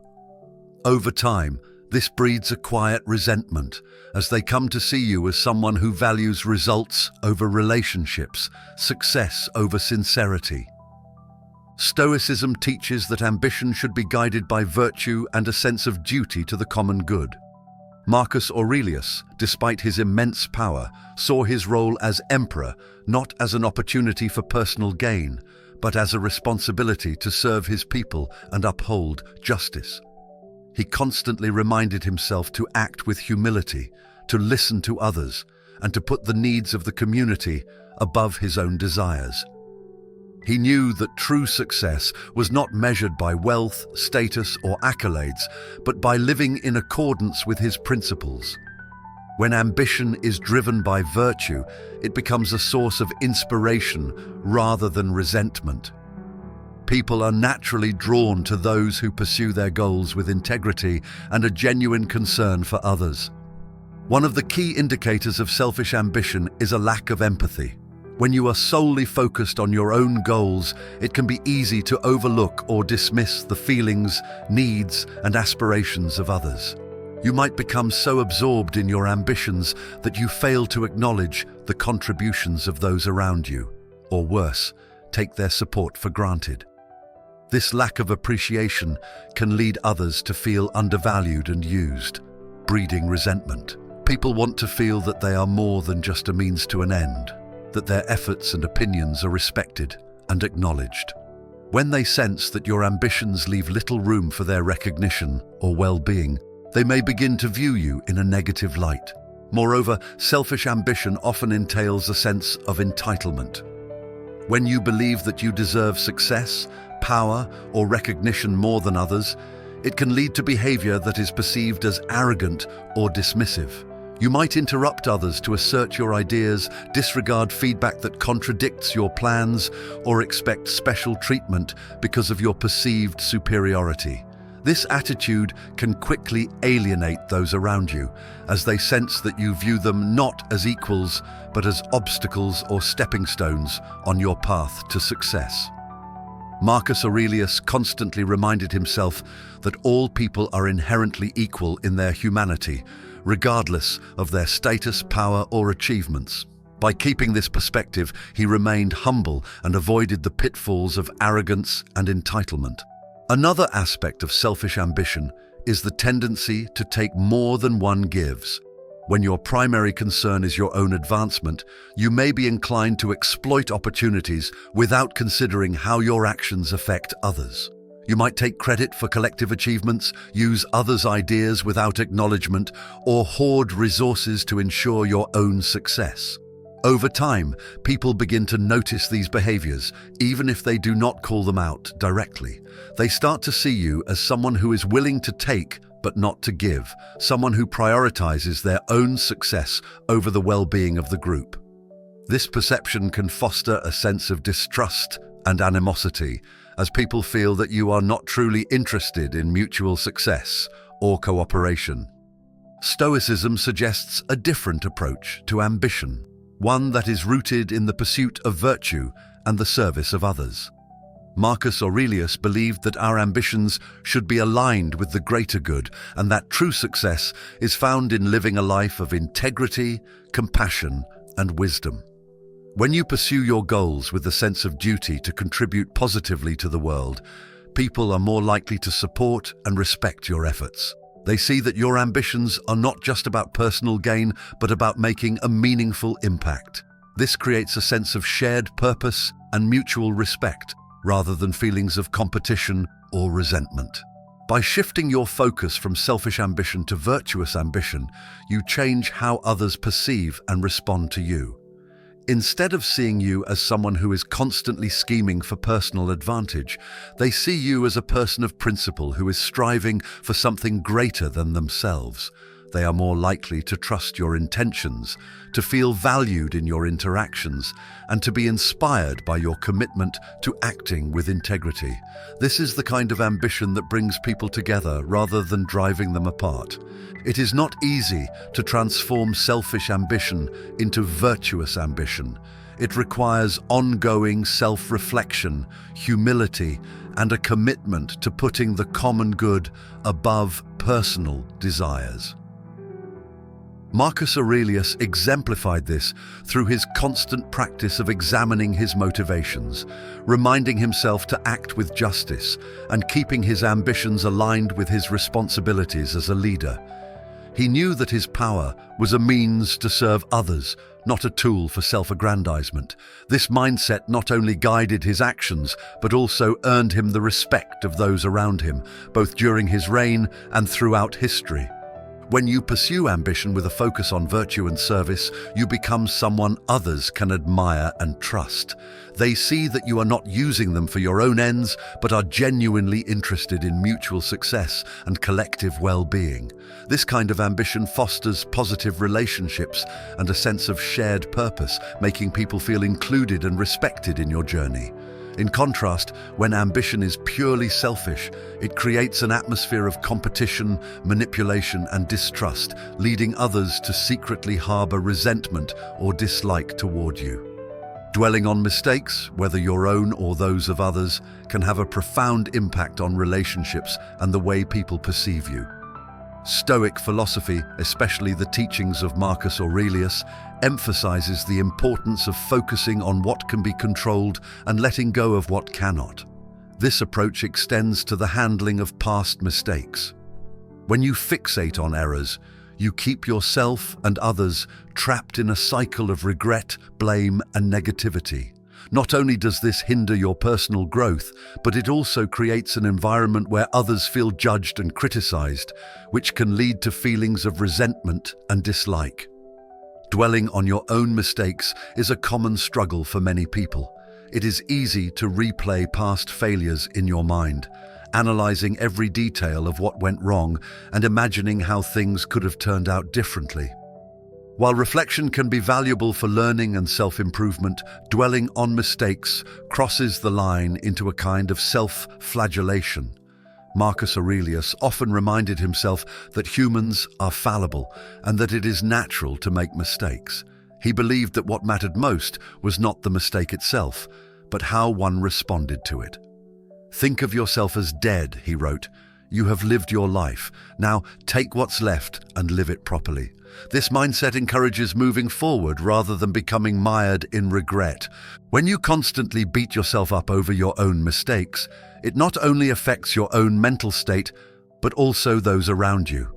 Over time, this breeds a quiet resentment, as they come to see you as someone who values results over relationships, success over sincerity. Stoicism teaches that ambition should be guided by virtue and a sense of duty to the common good. Marcus Aurelius, despite his immense power, saw his role as emperor not as an opportunity for personal gain, but as a responsibility to serve his people and uphold justice. He constantly reminded himself to act with humility, to listen to others, and to put the needs of the community above his own desires. He knew that true success was not measured by wealth, status, or accolades, but by living in accordance with his principles. When ambition is driven by virtue, it becomes a source of inspiration rather than resentment. People are naturally drawn to those who pursue their goals with integrity and a genuine concern for others. One of the key indicators of selfish ambition is a lack of empathy. When you are solely focused on your own goals, it can be easy to overlook or dismiss the feelings, needs, and aspirations of others. You might become so absorbed in your ambitions that you fail to acknowledge the contributions of those around you, or worse, take their support for granted. This lack of appreciation can lead others to feel undervalued and used, breeding resentment. People want to feel that they are more than just a means to an end, that their efforts and opinions are respected and acknowledged. When they sense that your ambitions leave little room for their recognition or well-being, they may begin to view you in a negative light. Moreover, selfish ambition often entails a sense of entitlement. When you believe that you deserve success, power, or recognition more than others, it can lead to behavior that is perceived as arrogant or dismissive. You might interrupt others to assert your ideas, disregard feedback that contradicts your plans, or expect special treatment because of your perceived superiority. This attitude can quickly alienate those around you, as they sense that you view them not as equals, but as obstacles or stepping stones on your path to success. Marcus Aurelius constantly reminded himself that all people are inherently equal in their humanity, regardless of their status, power, or achievements. By keeping this perspective, he remained humble and avoided the pitfalls of arrogance and entitlement. Another aspect of selfish ambition is the tendency to take more than one gives. When your primary concern is your own advancement, you may be inclined to exploit opportunities without considering how your actions affect others. You might take credit for collective achievements, use others' ideas without acknowledgement, or hoard resources to ensure your own success. Over time, people begin to notice these behaviors, even if they do not call them out directly. They start to see you as someone who is willing to take but not to give, someone who prioritizes their own success over the well-being of the group. This perception can foster a sense of distrust and animosity, as people feel that you are not truly interested in mutual success or cooperation. Stoicism suggests a different approach to ambition, one that is rooted in the pursuit of virtue and the service of others. Marcus Aurelius believed that our ambitions should be aligned with the greater good, and that true success is found in living a life of integrity, compassion, and wisdom. When you pursue your goals with a sense of duty to contribute positively to the world, people are more likely to support and respect your efforts. They see that your ambitions are not just about personal gain, but about making a meaningful impact. This creates a sense of shared purpose and mutual respect, rather than feelings of competition or resentment. By shifting your focus from selfish ambition to virtuous ambition, you change how others perceive and respond to you. Instead of seeing you as someone who is constantly scheming for personal advantage, they see you as a person of principle who is striving for something greater than themselves. They are more likely to trust your intentions, to feel valued in your interactions, and to be inspired by your commitment to acting with integrity. This is the kind of ambition that brings people together rather than driving them apart. It is not easy to transform selfish ambition into virtuous ambition. It requires ongoing self-reflection, humility, and a commitment to putting the common good above personal desires. Marcus Aurelius exemplified this through his constant practice of examining his motivations, reminding himself to act with justice, and keeping his ambitions aligned with his responsibilities as a leader. He knew that his power was a means to serve others, not a tool for self-aggrandizement. This mindset not only guided his actions, but also earned him the respect of those around him, both during his reign and throughout history. When you pursue ambition with a focus on virtue and service, you become someone others can admire and trust. They see that you are not using them for your own ends, but are genuinely interested in mutual success and collective well-being. This kind of ambition fosters positive relationships and a sense of shared purpose, making people feel included and respected in your journey. In contrast, when ambition is purely selfish, it creates an atmosphere of competition, manipulation, and distrust, leading others to secretly harbor resentment or dislike toward you. Dwelling on mistakes, whether your own or those of others, can have a profound impact on relationships and the way people perceive you. Stoic philosophy, especially the teachings of Marcus Aurelius, emphasizes the importance of focusing on what can be controlled and letting go of what cannot. This approach extends to the handling of past mistakes. When you fixate on errors, you keep yourself and others trapped in a cycle of regret, blame, and negativity. Not only does this hinder your personal growth, but it also creates an environment where others feel judged and criticized, which can lead to feelings of resentment and dislike. Dwelling on your own mistakes is a common struggle for many people. It is easy to replay past failures in your mind, analyzing every detail of what went wrong and imagining how things could have turned out differently. While reflection can be valuable for learning and self-improvement, dwelling on mistakes crosses the line into a kind of self-flagellation. Marcus Aurelius often reminded himself that humans are fallible and that it is natural to make mistakes. He believed that what mattered most was not the mistake itself, but how one responded to it. "Think of yourself as dead," he wrote. "You have lived your life. Now take what's left and live it properly." This mindset encourages moving forward rather than becoming mired in regret. When you constantly beat yourself up over your own mistakes, it not only affects your own mental state, but also those around you.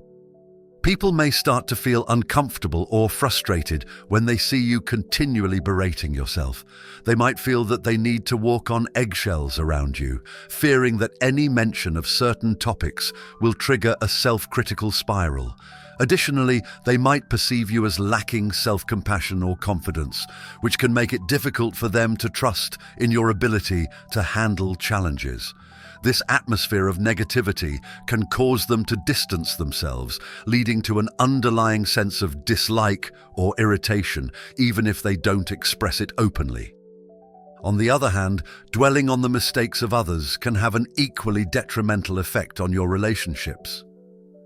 People may start to feel uncomfortable or frustrated when they see you continually berating yourself. They might feel that they need to walk on eggshells around you, fearing that any mention of certain topics will trigger a self-critical spiral. Additionally, they might perceive you as lacking self-compassion or confidence, which can make it difficult for them to trust in your ability to handle challenges. This atmosphere of negativity can cause them to distance themselves, leading to an underlying sense of dislike or irritation, even if they don't express it openly. On the other hand, dwelling on the mistakes of others can have an equally detrimental effect on your relationships.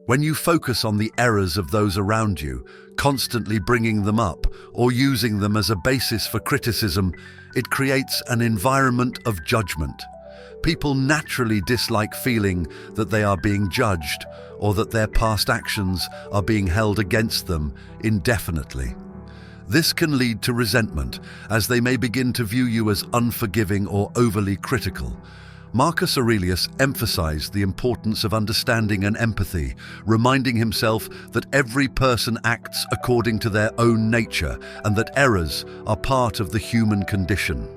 When you focus on the errors of those around you, constantly bringing them up or using them as a basis for criticism, it creates an environment of judgment. People naturally dislike feeling that they are being judged or that their past actions are being held against them indefinitely. This can lead to resentment, as they may begin to view you as unforgiving or overly critical. Marcus Aurelius emphasized the importance of understanding and empathy, reminding himself that every person acts according to their own nature and that errors are part of the human condition.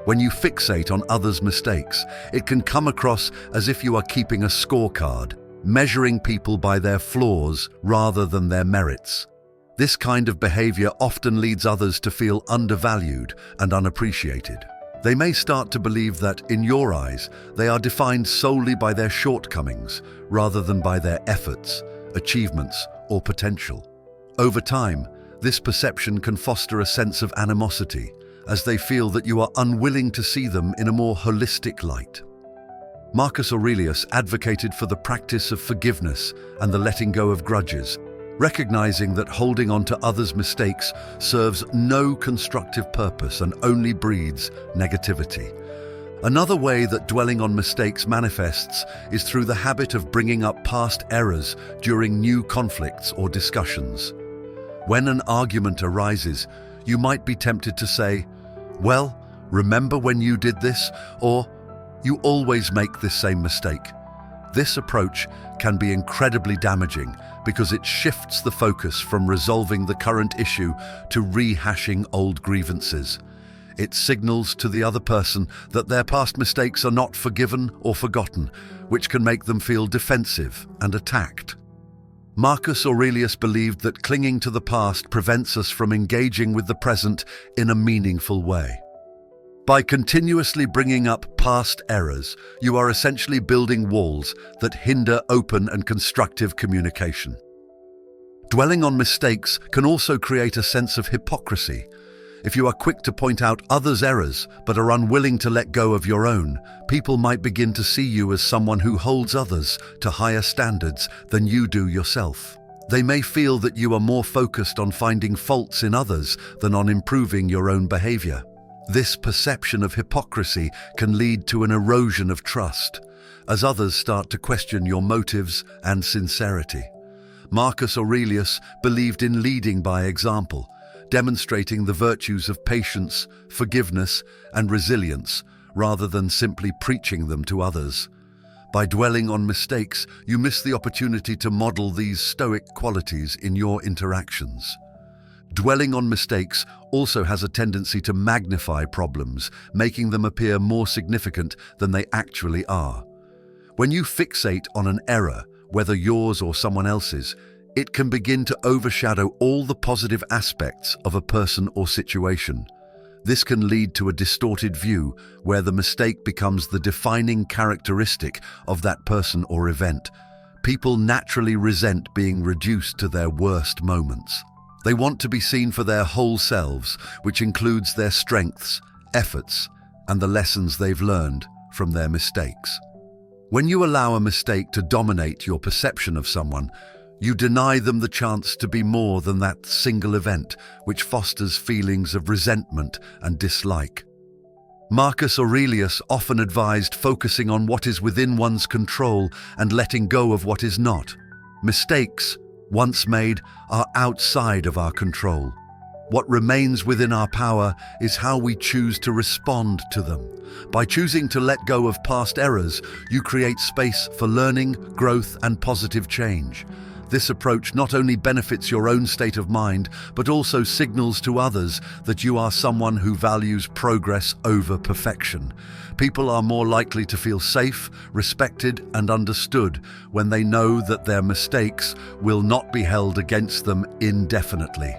When you fixate on others' mistakes, it can come across as if you are keeping a scorecard, measuring people by their flaws rather than their merits. This kind of behavior often leads others to feel undervalued and unappreciated. They may start to believe that, in your eyes, they are defined solely by their shortcomings rather than by their efforts, achievements, or potential. Over time, this perception can foster a sense of animosity, as they feel that you are unwilling to see them in a more holistic light. Marcus Aurelius advocated for the practice of forgiveness and the letting go of grudges, recognizing that holding on to others' mistakes serves no constructive purpose and only breeds negativity. Another way that dwelling on mistakes manifests is through the habit of bringing up past errors during new conflicts or discussions. When an argument arises, you might be tempted to say, "Well, remember when you did this?" or "You always make this same mistake." This approach can be incredibly damaging because it shifts the focus from resolving the current issue to rehashing old grievances. It signals to the other person that their past mistakes are not forgiven or forgotten, which can make them feel defensive and attacked. Marcus Aurelius believed that clinging to the past prevents us from engaging with the present in a meaningful way. By continuously bringing up past errors, you are essentially building walls that hinder open and constructive communication. Dwelling on mistakes can also create a sense of hypocrisy. If you are quick to point out others' errors but are unwilling to let go of your own, people might begin to see you as someone who holds others to higher standards than you do yourself. They may feel that you are more focused on finding faults in others than on improving your own behavior. This perception of hypocrisy can lead to an erosion of trust, as others start to question your motives and sincerity. Marcus Aurelius believed in leading by example, demonstrating the virtues of patience, forgiveness, and resilience, rather than simply preaching them to others. By dwelling on mistakes, you miss the opportunity to model these Stoic qualities in your interactions. Dwelling on mistakes also has a tendency to magnify problems, making them appear more significant than they actually are. When you fixate on an error, whether yours or someone else's, it can begin to overshadow all the positive aspects of a person or situation. This can lead to a distorted view where the mistake becomes the defining characteristic of that person or event. People naturally resent being reduced to their worst moments. They want to be seen for their whole selves, which includes their strengths, efforts, and the lessons they've learned from their mistakes. When you allow a mistake to dominate your perception of someone, you deny them the chance to be more than that single event, which fosters feelings of resentment and dislike. Marcus Aurelius often advised focusing on what is within one's control and letting go of what is not. Mistakes, once made, are outside of our control. What remains within our power is how we choose to respond to them. By choosing to let go of past errors, you create space for learning, growth, and positive change. This approach not only benefits your own state of mind, but also signals to others that you are someone who values progress over perfection. People are more likely to feel safe, respected, and understood when they know that their mistakes will not be held against them indefinitely.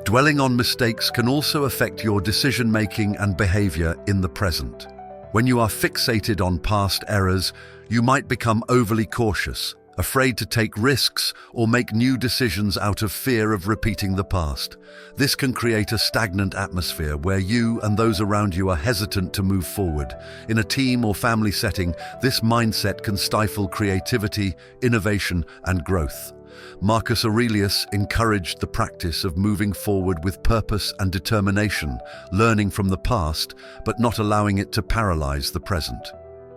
Dwelling on mistakes can also affect your decision-making and behavior in the present. When you are fixated on past errors, you might become overly cautious, afraid to take risks or make new decisions out of fear of repeating the past. This can create a stagnant atmosphere where you and those around you are hesitant to move forward. In a team or family setting, this mindset can stifle creativity, innovation, and growth. Marcus Aurelius encouraged the practice of moving forward with purpose and determination, learning from the past, but not allowing it to paralyze the present.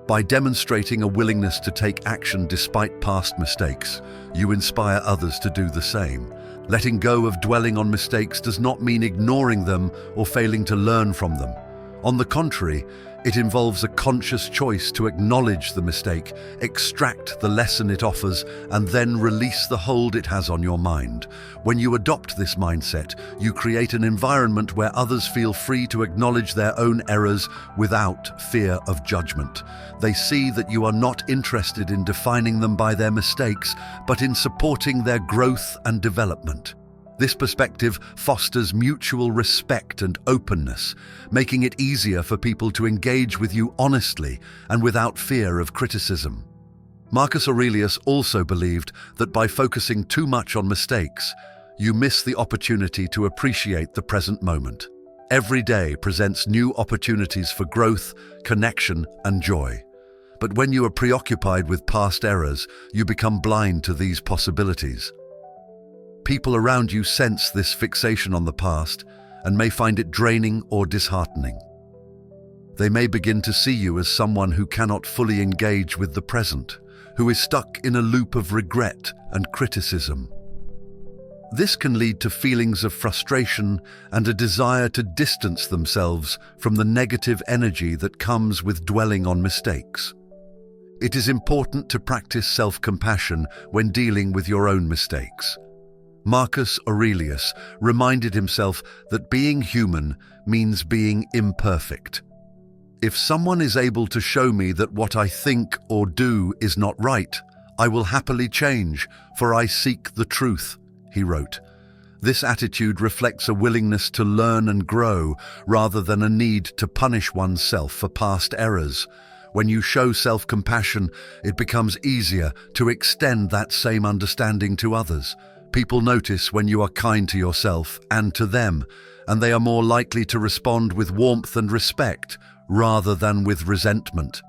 By demonstrating a willingness to take action despite past mistakes, you inspire others to do the same. Letting go of dwelling on mistakes does not mean ignoring them or failing to learn from them. On the contrary, it involves a conscious choice to acknowledge the mistake, extract the lesson it offers, and then release the hold it has on your mind. When you adopt this mindset, you create an environment where others feel free to acknowledge their own errors without fear of judgment. They see that you are not interested in defining them by their mistakes, but in supporting their growth and development. This perspective fosters mutual respect and openness, making it easier for people to engage with you honestly and without fear of criticism. Marcus Aurelius also believed that by focusing too much on mistakes, you miss the opportunity to appreciate the present moment. Every day presents new opportunities for growth, connection, and joy. But when you are preoccupied with past errors, you become blind to these possibilities. People around you sense this fixation on the past and may find it draining or disheartening. They may begin to see you as someone who cannot fully engage with the present, who is stuck in a loop of regret and criticism. This can lead to feelings of frustration and a desire to distance themselves from the negative energy that comes with dwelling on mistakes. It is important to practice self-compassion when dealing with your own mistakes. Marcus Aurelius reminded himself that being human means being imperfect. If someone is able to show me that what I think or do is not right, I will happily change, for I seek the truth, he wrote. This attitude reflects a willingness to learn and grow rather than a need to punish oneself for past errors. When you show self-compassion, it becomes easier to extend that same understanding to others. People notice when you are kind to yourself and to them, and they are more likely to respond with warmth and respect rather than with resentment.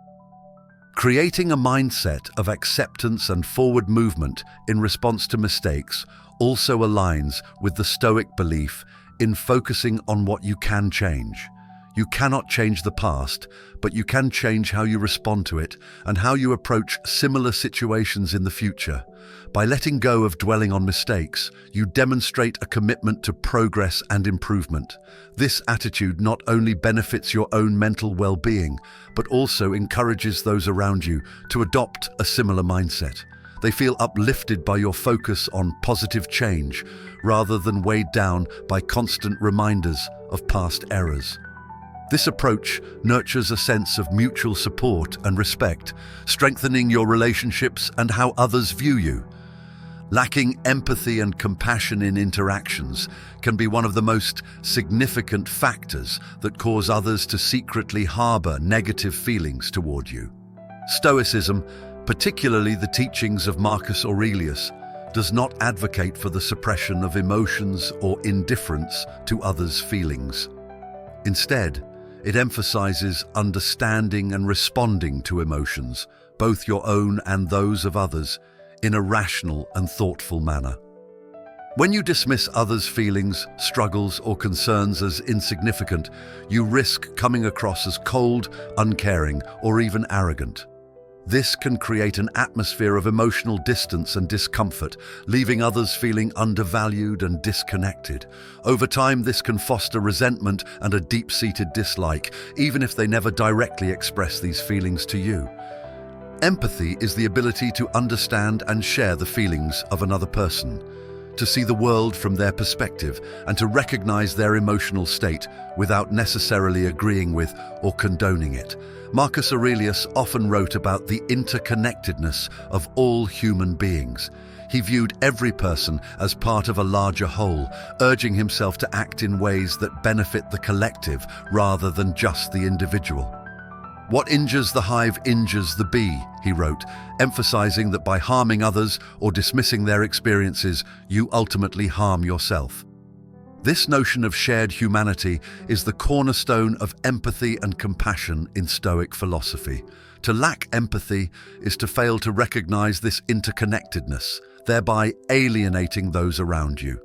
Creating a mindset of acceptance and forward movement in response to mistakes also aligns with the Stoic belief in focusing on what you can change. You cannot change the past, but you can change how you respond to it and how you approach similar situations in the future. By letting go of dwelling on mistakes, you demonstrate a commitment to progress and improvement. This attitude not only benefits your own mental well-being, but also encourages those around you to adopt a similar mindset. They feel uplifted by your focus on positive change, rather than weighed down by constant reminders of past errors. This approach nurtures a sense of mutual support and respect, strengthening your relationships and how others view you. Lacking empathy and compassion in interactions can be one of the most significant factors that cause others to secretly harbor negative feelings toward you. Stoicism, particularly the teachings of Marcus Aurelius, does not advocate for the suppression of emotions or indifference to others' feelings. Instead, it emphasizes understanding and responding to emotions, both your own and those of others, in a rational and thoughtful manner. When you dismiss others' feelings, struggles, or concerns as insignificant, you risk coming across as cold, uncaring, or even arrogant. This can create an atmosphere of emotional distance and discomfort, leaving others feeling undervalued and disconnected. Over time, this can foster resentment and a deep-seated dislike, even if they never directly express these feelings to you. Empathy is the ability to understand and share the feelings of another person, to see the world from their perspective, and to recognize their emotional state without necessarily agreeing with or condoning it. Marcus Aurelius often wrote about the interconnectedness of all human beings. He viewed every person as part of a larger whole, urging himself to act in ways that benefit the collective rather than just the individual. "What injures the hive injures the bee," he wrote, emphasizing that by harming others or dismissing their experiences, you ultimately harm yourself. This notion of shared humanity is the cornerstone of empathy and compassion in Stoic philosophy. To lack empathy is to fail to recognize this interconnectedness, thereby alienating those around you.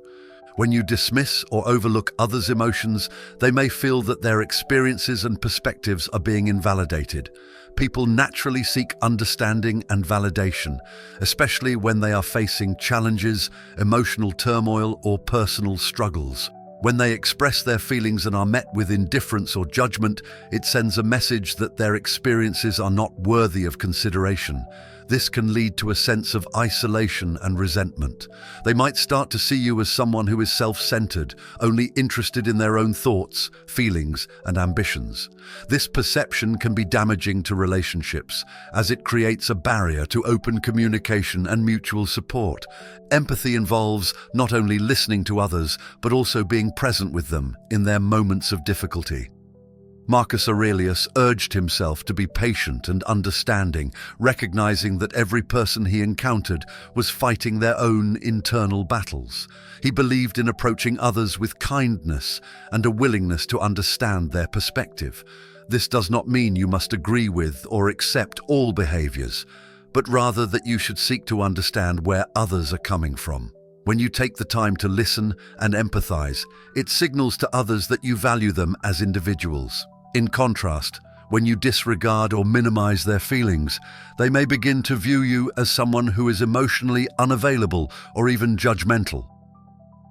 When you dismiss or overlook others' emotions, they may feel that their experiences and perspectives are being invalidated. People naturally seek understanding and validation, especially when they are facing challenges, emotional turmoil, or personal struggles. When they express their feelings and are met with indifference or judgment, it sends a message that their experiences are not worthy of consideration. This can lead to a sense of isolation and resentment. They might start to see you as someone who is self-centered, only interested in their own thoughts, feelings, and ambitions. This perception can be damaging to relationships, as it creates a barrier to open communication and mutual support. Empathy involves not only listening to others, but also being present with them in their moments of difficulty. Marcus Aurelius urged himself to be patient and understanding, recognizing that every person he encountered was fighting their own internal battles. He believed in approaching others with kindness and a willingness to understand their perspective. This does not mean you must agree with or accept all behaviors, but rather that you should seek to understand where others are coming from. When you take the time to listen and empathize, it signals to others that you value them as individuals. In contrast, when you disregard or minimize their feelings, they may begin to view you as someone who is emotionally unavailable or even judgmental.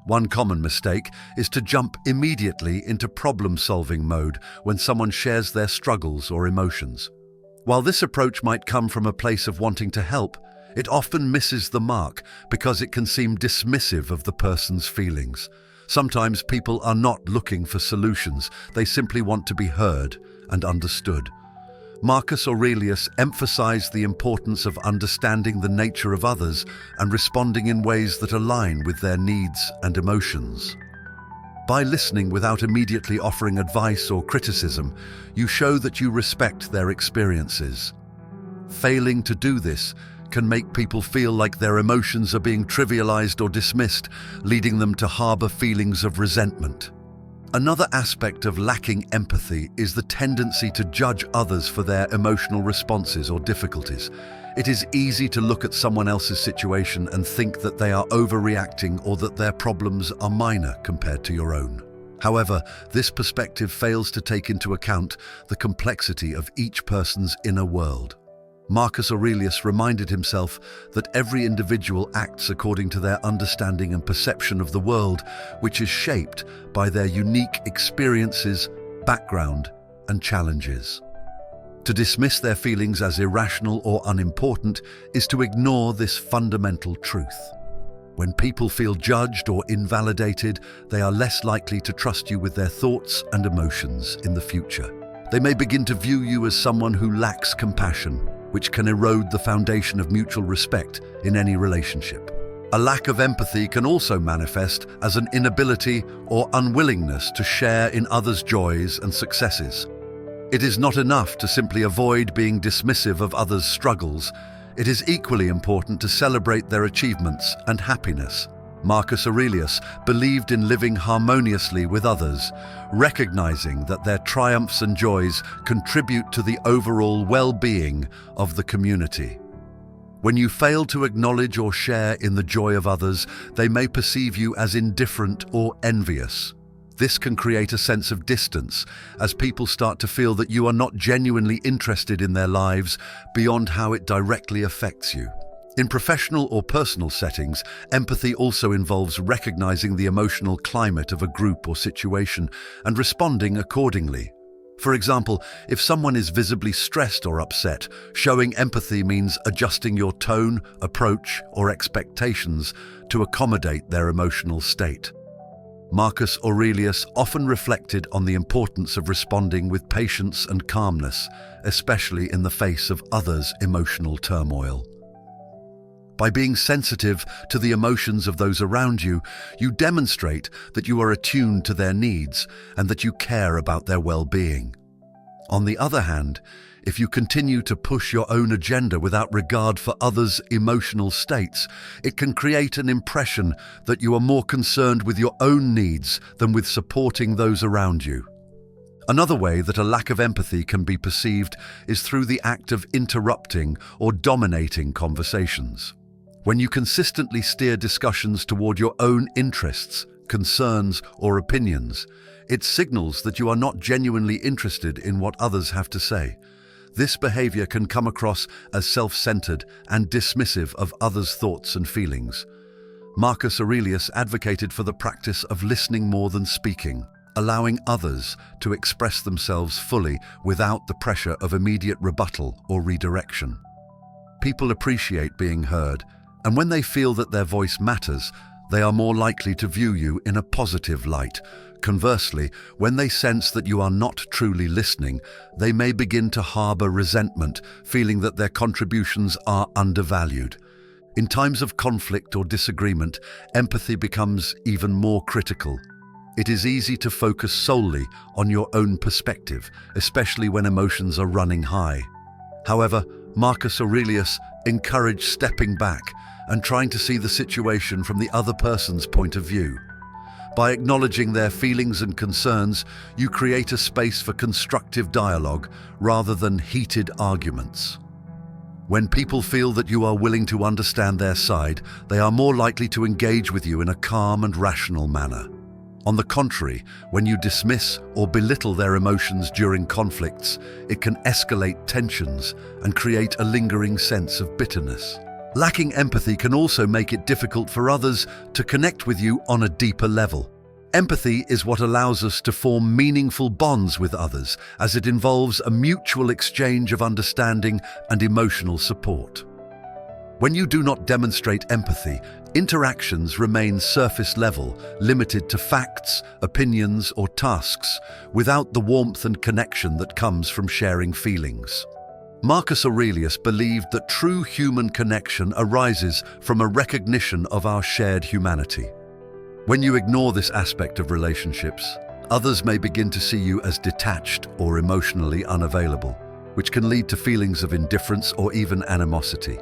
One common mistake is to jump immediately into problem-solving mode when someone shares their struggles or emotions. While this approach might come from a place of wanting to help, it often misses the mark because it can seem dismissive of the person's feelings. Sometimes people are not looking for solutions, they simply want to be heard and understood. Marcus Aurelius emphasized the importance of understanding the nature of others and responding in ways that align with their needs and emotions. By listening without immediately offering advice or criticism, you show that you respect their experiences. Failing to do this can make people feel like their emotions are being trivialized or dismissed, leading them to harbor feelings of resentment. Another aspect of lacking empathy is the tendency to judge others for their emotional responses or difficulties. It is easy to look at someone else's situation and think that they are overreacting or that their problems are minor compared to your own. However, this perspective fails to take into account the complexity of each person's inner world. Marcus Aurelius reminded himself that every individual acts according to their understanding and perception of the world, which is shaped by their unique experiences, background, and challenges. To dismiss their feelings as irrational or unimportant is to ignore this fundamental truth. When people feel judged or invalidated, they are less likely to trust you with their thoughts and emotions in the future. They may begin to view you as someone who lacks compassion, which can erode the foundation of mutual respect in any relationship. A lack of empathy can also manifest as an inability or unwillingness to share in others' joys and successes. It is not enough to simply avoid being dismissive of others' struggles. It is equally important to celebrate their achievements and happiness. Marcus Aurelius believed in living harmoniously with others, recognizing that their triumphs and joys contribute to the overall well-being of the community. When you fail to acknowledge or share in the joy of others, they may perceive you as indifferent or envious. This can create a sense of distance as people start to feel that you are not genuinely interested in their lives beyond how it directly affects you. In professional or personal settings, empathy also involves recognizing the emotional climate of a group or situation and responding accordingly. For example, if someone is visibly stressed or upset, showing empathy means adjusting your tone, approach, or expectations to accommodate their emotional state. Marcus Aurelius often reflected on the importance of responding with patience and calmness, especially in the face of others' emotional turmoil. By being sensitive to the emotions of those around you, you demonstrate that you are attuned to their needs and that you care about their well-being. On the other hand, if you continue to push your own agenda without regard for others' emotional states, it can create an impression that you are more concerned with your own needs than with supporting those around you. Another way that a lack of empathy can be perceived is through the act of interrupting or dominating conversations. When you consistently steer discussions toward your own interests, concerns, or opinions, it signals that you are not genuinely interested in what others have to say. This behavior can come across as self-centered and dismissive of others' thoughts and feelings. Marcus Aurelius advocated for the practice of listening more than speaking, allowing others to express themselves fully without the pressure of immediate rebuttal or redirection. People appreciate being heard, and when they feel that their voice matters, they are more likely to view you in a positive light. Conversely, when they sense that you are not truly listening, they may begin to harbor resentment, feeling that their contributions are undervalued. In times of conflict or disagreement, empathy becomes even more critical. It is easy to focus solely on your own perspective, especially when emotions are running high. However, Marcus Aurelius encouraged stepping back and trying to see the situation from the other person's point of view. By acknowledging their feelings and concerns, you create a space for constructive dialogue rather than heated arguments. When people feel that you are willing to understand their side, they are more likely to engage with you in a calm and rational manner. On the contrary, when you dismiss or belittle their emotions during conflicts, it can escalate tensions and create a lingering sense of bitterness. Lacking empathy can also make it difficult for others to connect with you on a deeper level. Empathy is what allows us to form meaningful bonds with others, as it involves a mutual exchange of understanding and emotional support. When you do not demonstrate empathy, interactions remain surface level, limited to facts, opinions, or tasks, without the warmth and connection that comes from sharing feelings. Marcus Aurelius believed that true human connection arises from a recognition of our shared humanity. When you ignore this aspect of relationships, others may begin to see you as detached or emotionally unavailable, which can lead to feelings of indifference or even animosity.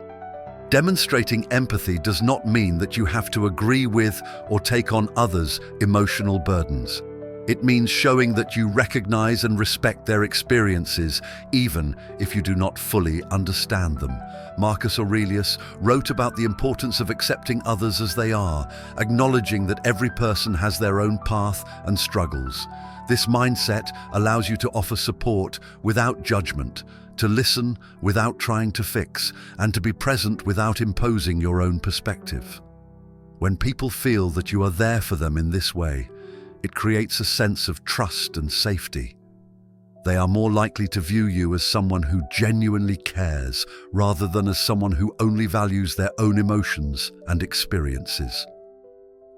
Demonstrating empathy does not mean that you have to agree with or take on others' emotional burdens. It means showing that you recognize and respect their experiences, even if you do not fully understand them. Marcus Aurelius wrote about the importance of accepting others as they are, acknowledging that every person has their own path and struggles. This mindset allows you to offer support without judgment, to listen without trying to fix, and to be present without imposing your own perspective. When people feel that you are there for them in this way, it creates a sense of trust and safety. They are more likely to view you as someone who genuinely cares, rather than as someone who only values their own emotions and experiences.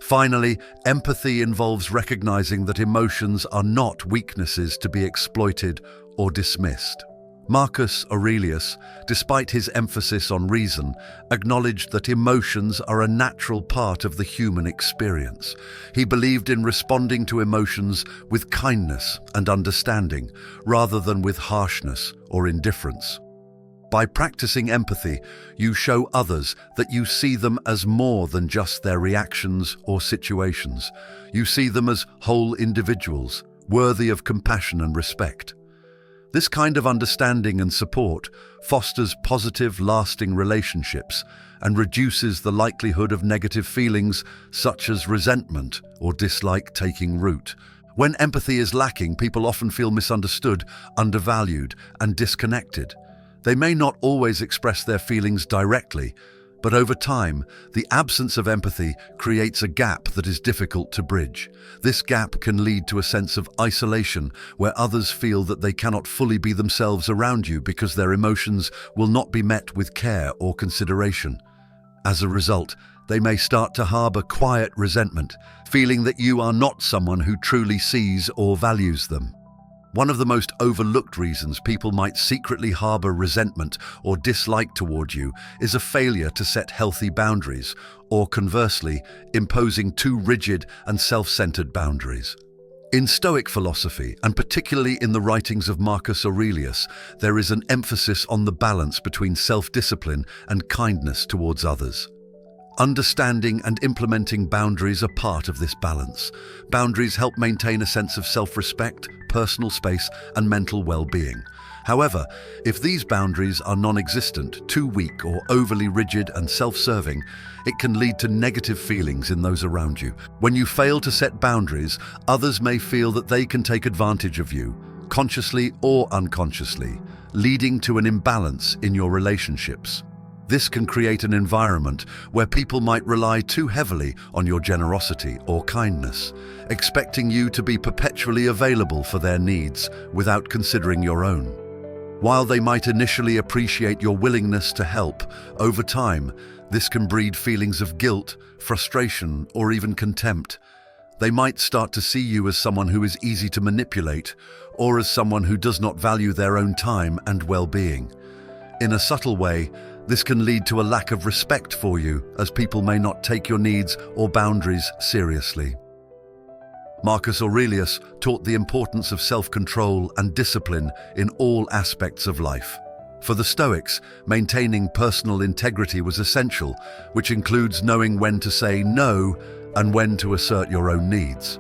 Finally, empathy involves recognizing that emotions are not weaknesses to be exploited or dismissed. Marcus Aurelius, despite his emphasis on reason, acknowledged that emotions are a natural part of the human experience. He believed in responding to emotions with kindness and understanding, rather than with harshness or indifference. By practicing empathy, you show others that you see them as more than just their reactions or situations. You see them as whole individuals, worthy of compassion and respect. This kind of understanding and support fosters positive, lasting relationships and reduces the likelihood of negative feelings such as resentment or dislike taking root. When empathy is lacking, people often feel misunderstood, undervalued, and disconnected. They may not always express their feelings directly, but over time, the absence of empathy creates a gap that is difficult to bridge. This gap can lead to a sense of isolation, where others feel that they cannot fully be themselves around you because their emotions will not be met with care or consideration. As a result, they may start to harbor quiet resentment, feeling that you are not someone who truly sees or values them. One of the most overlooked reasons people might secretly harbor resentment or dislike toward you is a failure to set healthy boundaries, or conversely, imposing too rigid and self-centered boundaries. In Stoic philosophy, and particularly in the writings of Marcus Aurelius, there is an emphasis on the balance between self-discipline and kindness towards others. Understanding and implementing boundaries are part of this balance. Boundaries help maintain a sense of self-respect, personal space, and mental well-being. However, if these boundaries are non-existent, too weak, or overly rigid and self-serving, it can lead to negative feelings in those around you. When you fail to set boundaries, others may feel that they can take advantage of you, consciously or unconsciously, leading to an imbalance in your relationships. This can create an environment where people might rely too heavily on your generosity or kindness, expecting you to be perpetually available for their needs without considering your own. While they might initially appreciate your willingness to help, over time, this can breed feelings of guilt, frustration, or even contempt. They might start to see you as someone who is easy to manipulate, or as someone who does not value their own time and well-being. In a subtle way, this can lead to a lack of respect for you, as people may not take your needs or boundaries seriously. Marcus Aurelius taught the importance of self-control and discipline in all aspects of life. For the Stoics, maintaining personal integrity was essential, which includes knowing when to say no and when to assert your own needs.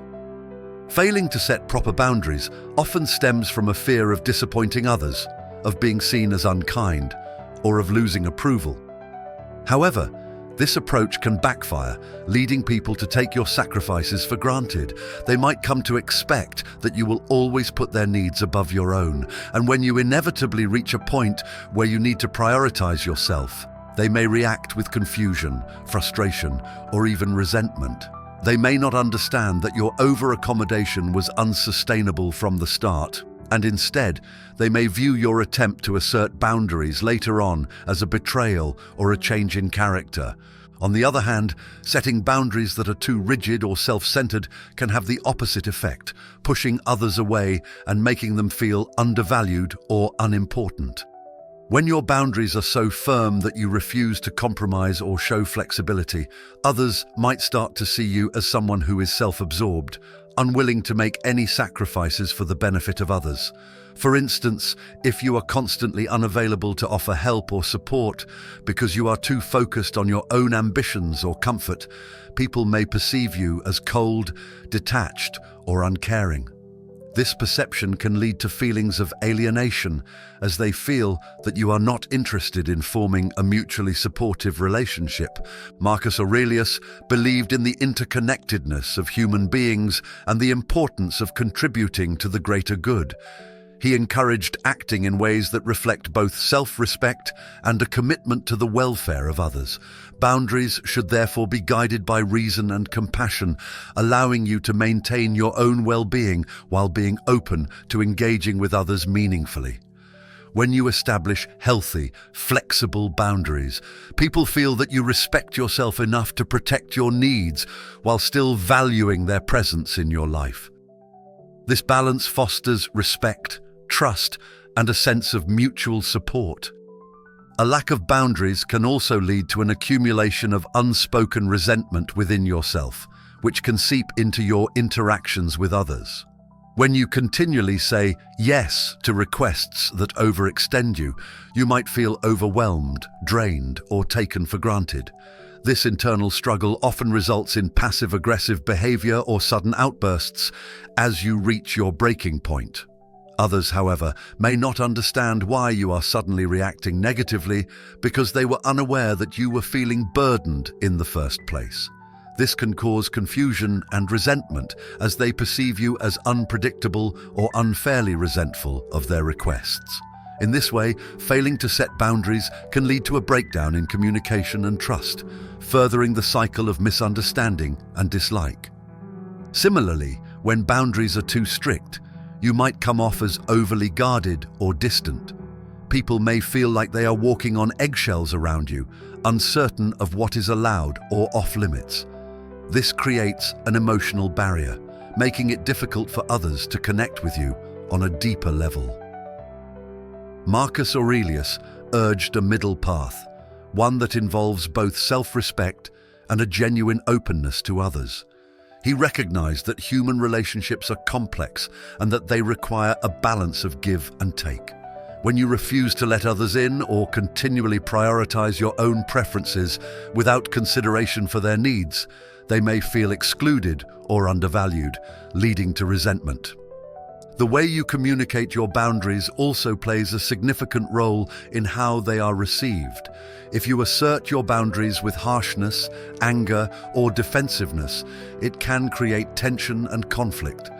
Failing to set proper boundaries often stems from a fear of disappointing others, of being seen as unkind, or of losing approval. However, this approach can backfire, leading people to take your sacrifices for granted. They might come to expect that you will always put their needs above your own, and when you inevitably reach a point where you need to prioritize yourself, they may react with confusion, frustration, or even resentment. They may not understand that your over-accommodation was unsustainable from the start, and instead, they may view your attempt to assert boundaries later on as a betrayal or a change in character. On the other hand, setting boundaries that are too rigid or self-centered can have the opposite effect, pushing others away and making them feel undervalued or unimportant. When your boundaries are so firm that you refuse to compromise or show flexibility, others might start to see you as someone who is self-absorbed, unwilling to make any sacrifices for the benefit of others. For instance, if you are constantly unavailable to offer help or support because you are too focused on your own ambitions or comfort, people may perceive you as cold, detached, or uncaring. This perception can lead to feelings of alienation, as they feel that you are not interested in forming a mutually supportive relationship. Marcus Aurelius believed in the interconnectedness of human beings and the importance of contributing to the greater good. He encouraged acting in ways that reflect both self-respect and a commitment to the welfare of others. Boundaries should therefore be guided by reason and compassion, allowing you to maintain your own well-being while being open to engaging with others meaningfully. When you establish healthy, flexible boundaries, people feel that you respect yourself enough to protect your needs while still valuing their presence in your life. This balance fosters respect, trust, and a sense of mutual support. A lack of boundaries can also lead to an accumulation of unspoken resentment within yourself, which can seep into your interactions with others. When you continually say yes to requests that overextend you, you might feel overwhelmed, drained, or taken for granted. This internal struggle often results in passive-aggressive behavior or sudden outbursts as you reach your breaking point. Others, however, may not understand why you are suddenly reacting negatively because they were unaware that you were feeling burdened in the first place. This can cause confusion and resentment as they perceive you as unpredictable or unfairly resentful of their requests. In this way, failing to set boundaries can lead to a breakdown in communication and trust, furthering the cycle of misunderstanding and dislike. Similarly, when boundaries are too strict, you might come off as overly guarded or distant. People may feel like they are walking on eggshells around you, uncertain of what is allowed or off-limits. This creates an emotional barrier, making it difficult for others to connect with you on a deeper level. Marcus Aurelius urged a middle path, one that involves both self-respect and a genuine openness to others. He recognized that human relationships are complex and that they require a balance of give and take. When you refuse to let others in or continually prioritize your own preferences without consideration for their needs, they may feel excluded or undervalued, leading to resentment. The way you communicate your boundaries also plays a significant role in how they are received. If you assert your boundaries with harshness, anger, or defensiveness, it can create tension and conflict.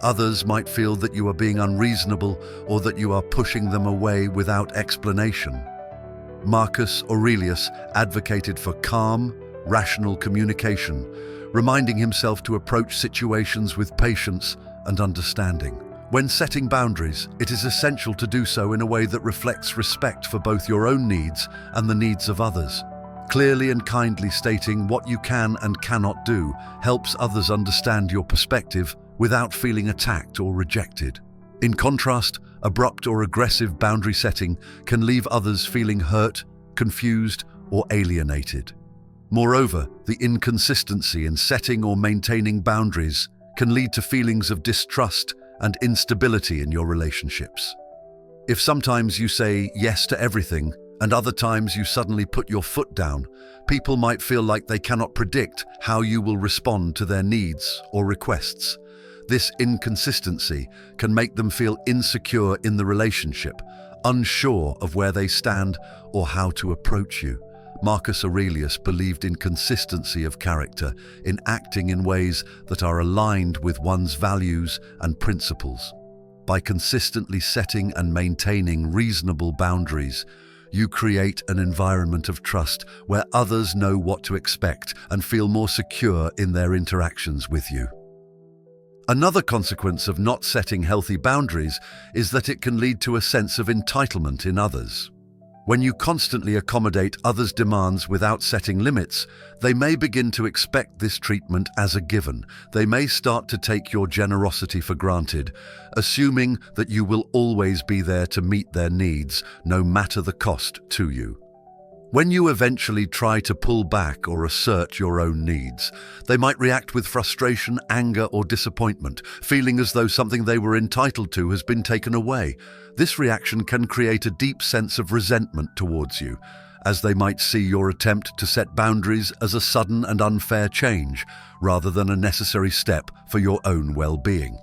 Others might feel that you are being unreasonable or that you are pushing them away without explanation. Marcus Aurelius advocated for calm, rational communication, reminding himself to approach situations with patience and understanding. When setting boundaries, it is essential to do so in a way that reflects respect for both your own needs and the needs of others. Clearly and kindly stating what you can and cannot do helps others understand your perspective without feeling attacked or rejected. In contrast, abrupt or aggressive boundary setting can leave others feeling hurt, confused, or alienated. Moreover, the inconsistency in setting or maintaining boundaries can lead to feelings of distrust and instability in your relationships. If sometimes you say yes to everything and other times you suddenly put your foot down, people might feel like they cannot predict how you will respond to their needs or requests. This inconsistency can make them feel insecure in the relationship, unsure of where they stand or how to approach you. Marcus Aurelius believed in consistency of character, in acting in ways that are aligned with one's values and principles. By consistently setting and maintaining reasonable boundaries, you create an environment of trust where others know what to expect and feel more secure in their interactions with you. Another consequence of not setting healthy boundaries is that it can lead to a sense of entitlement in others. When you constantly accommodate others' demands without setting limits, they may begin to expect this treatment as a given. They may start to take your generosity for granted, assuming that you will always be there to meet their needs, no matter the cost to you. When you eventually try to pull back or assert your own needs, they might react with frustration, anger, or disappointment, feeling as though something they were entitled to has been taken away. This reaction can create a deep sense of resentment towards you, as they might see your attempt to set boundaries as a sudden and unfair change, rather than a necessary step for your own well-being.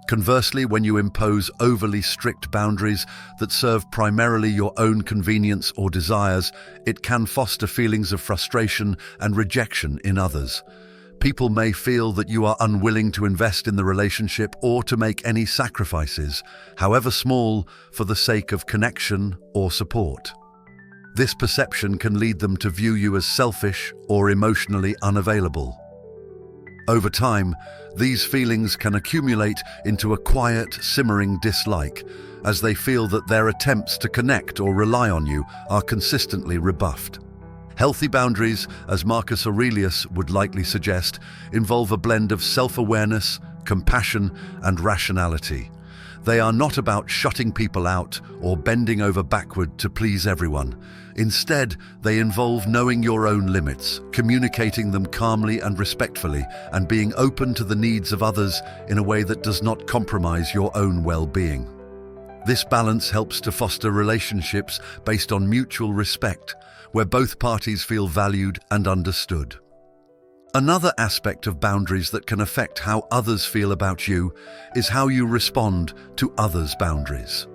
Conversely, when you impose overly strict boundaries that serve primarily your own convenience or desires, it can foster feelings of frustration and rejection in others. People may feel that you are unwilling to invest in the relationship or to make any sacrifices, however small, for the sake of connection or support. This perception can lead them to view you as selfish or emotionally unavailable. Over time, these feelings can accumulate into a quiet, simmering dislike, as they feel that their attempts to connect or rely on you are consistently rebuffed. Healthy boundaries, as Marcus Aurelius would likely suggest, involve a blend of self-awareness, compassion, and rationality. They are not about shutting people out or bending over backward to please everyone. Instead, they involve knowing your own limits, communicating them calmly and respectfully, and being open to the needs of others in a way that does not compromise your own well-being. This balance helps to foster relationships based on mutual respect, where both parties feel valued and understood. Another aspect of boundaries that can affect how others feel about you is how you respond to others' boundaries.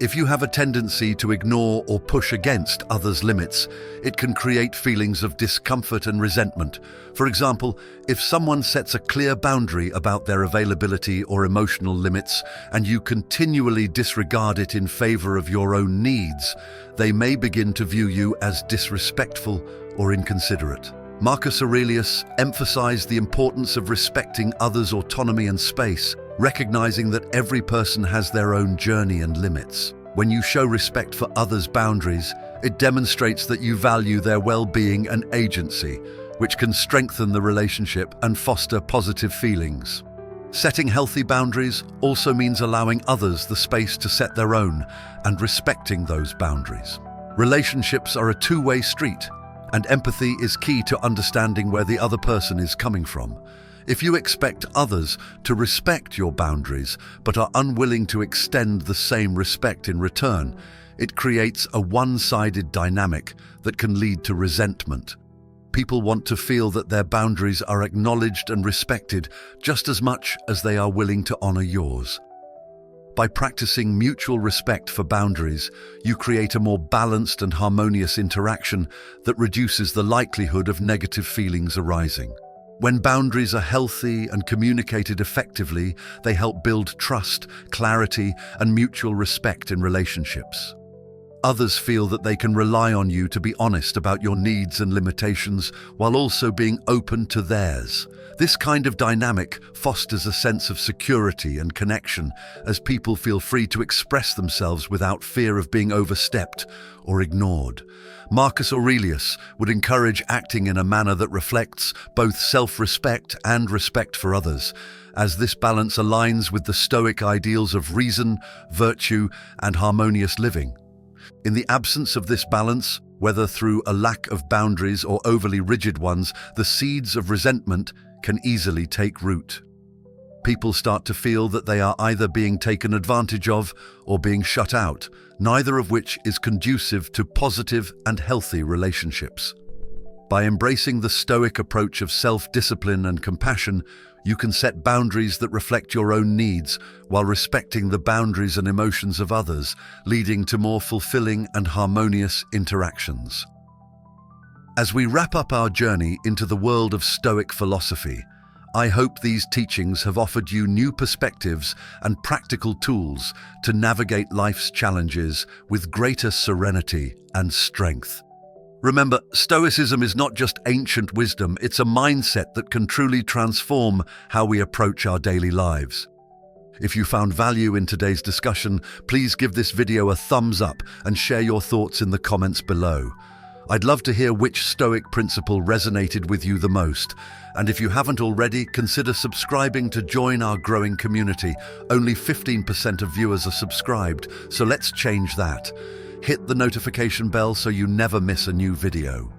If you have a tendency to ignore or push against others' limits, it can create feelings of discomfort and resentment. For example, if someone sets a clear boundary about their availability or emotional limits, and you continually disregard it in favor of your own needs, they may begin to view you as disrespectful or inconsiderate. Marcus Aurelius emphasized the importance of respecting others' autonomy and space, recognizing that every person has their own journey and limits. When you show respect for others' boundaries, it demonstrates that you value their well-being and agency, which can strengthen the relationship and foster positive feelings. Setting healthy boundaries also means allowing others the space to set their own and respecting those boundaries. Relationships are a two-way street, and empathy is key to understanding where the other person is coming from. If you expect others to respect your boundaries but are unwilling to extend the same respect in return, it creates a one-sided dynamic that can lead to resentment. People want to feel that their boundaries are acknowledged and respected just as much as they are willing to honor yours. By practicing mutual respect for boundaries, you create a more balanced and harmonious interaction that reduces the likelihood of negative feelings arising. When boundaries are healthy and communicated effectively, they help build trust, clarity, and mutual respect in relationships. Others feel that they can rely on you to be honest about your needs and limitations while also being open to theirs. This kind of dynamic fosters a sense of security and connection as people feel free to express themselves without fear of being overstepped or ignored. Marcus Aurelius would encourage acting in a manner that reflects both self-respect and respect for others, as this balance aligns with the Stoic ideals of reason, virtue, and harmonious living. In the absence of this balance, whether through a lack of boundaries or overly rigid ones, the seeds of resentment can easily take root. People start to feel that they are either being taken advantage of or being shut out, neither of which is conducive to positive and healthy relationships. By embracing the Stoic approach of self-discipline and compassion, you can set boundaries that reflect your own needs while respecting the boundaries and emotions of others, leading to more fulfilling and harmonious interactions. As we wrap up our journey into the world of Stoic philosophy, I hope these teachings have offered you new perspectives and practical tools to navigate life's challenges with greater serenity and strength. Remember, Stoicism is not just ancient wisdom, it's a mindset that can truly transform how we approach our daily lives. If you found value in today's discussion, please give this video a thumbs up and share your thoughts in the comments below. I'd love to hear which Stoic principle resonated with you the most. And if you haven't already, consider subscribing to join our growing community. Only 15% of viewers are subscribed, so let's change that. Hit the notification bell so you never miss a new video.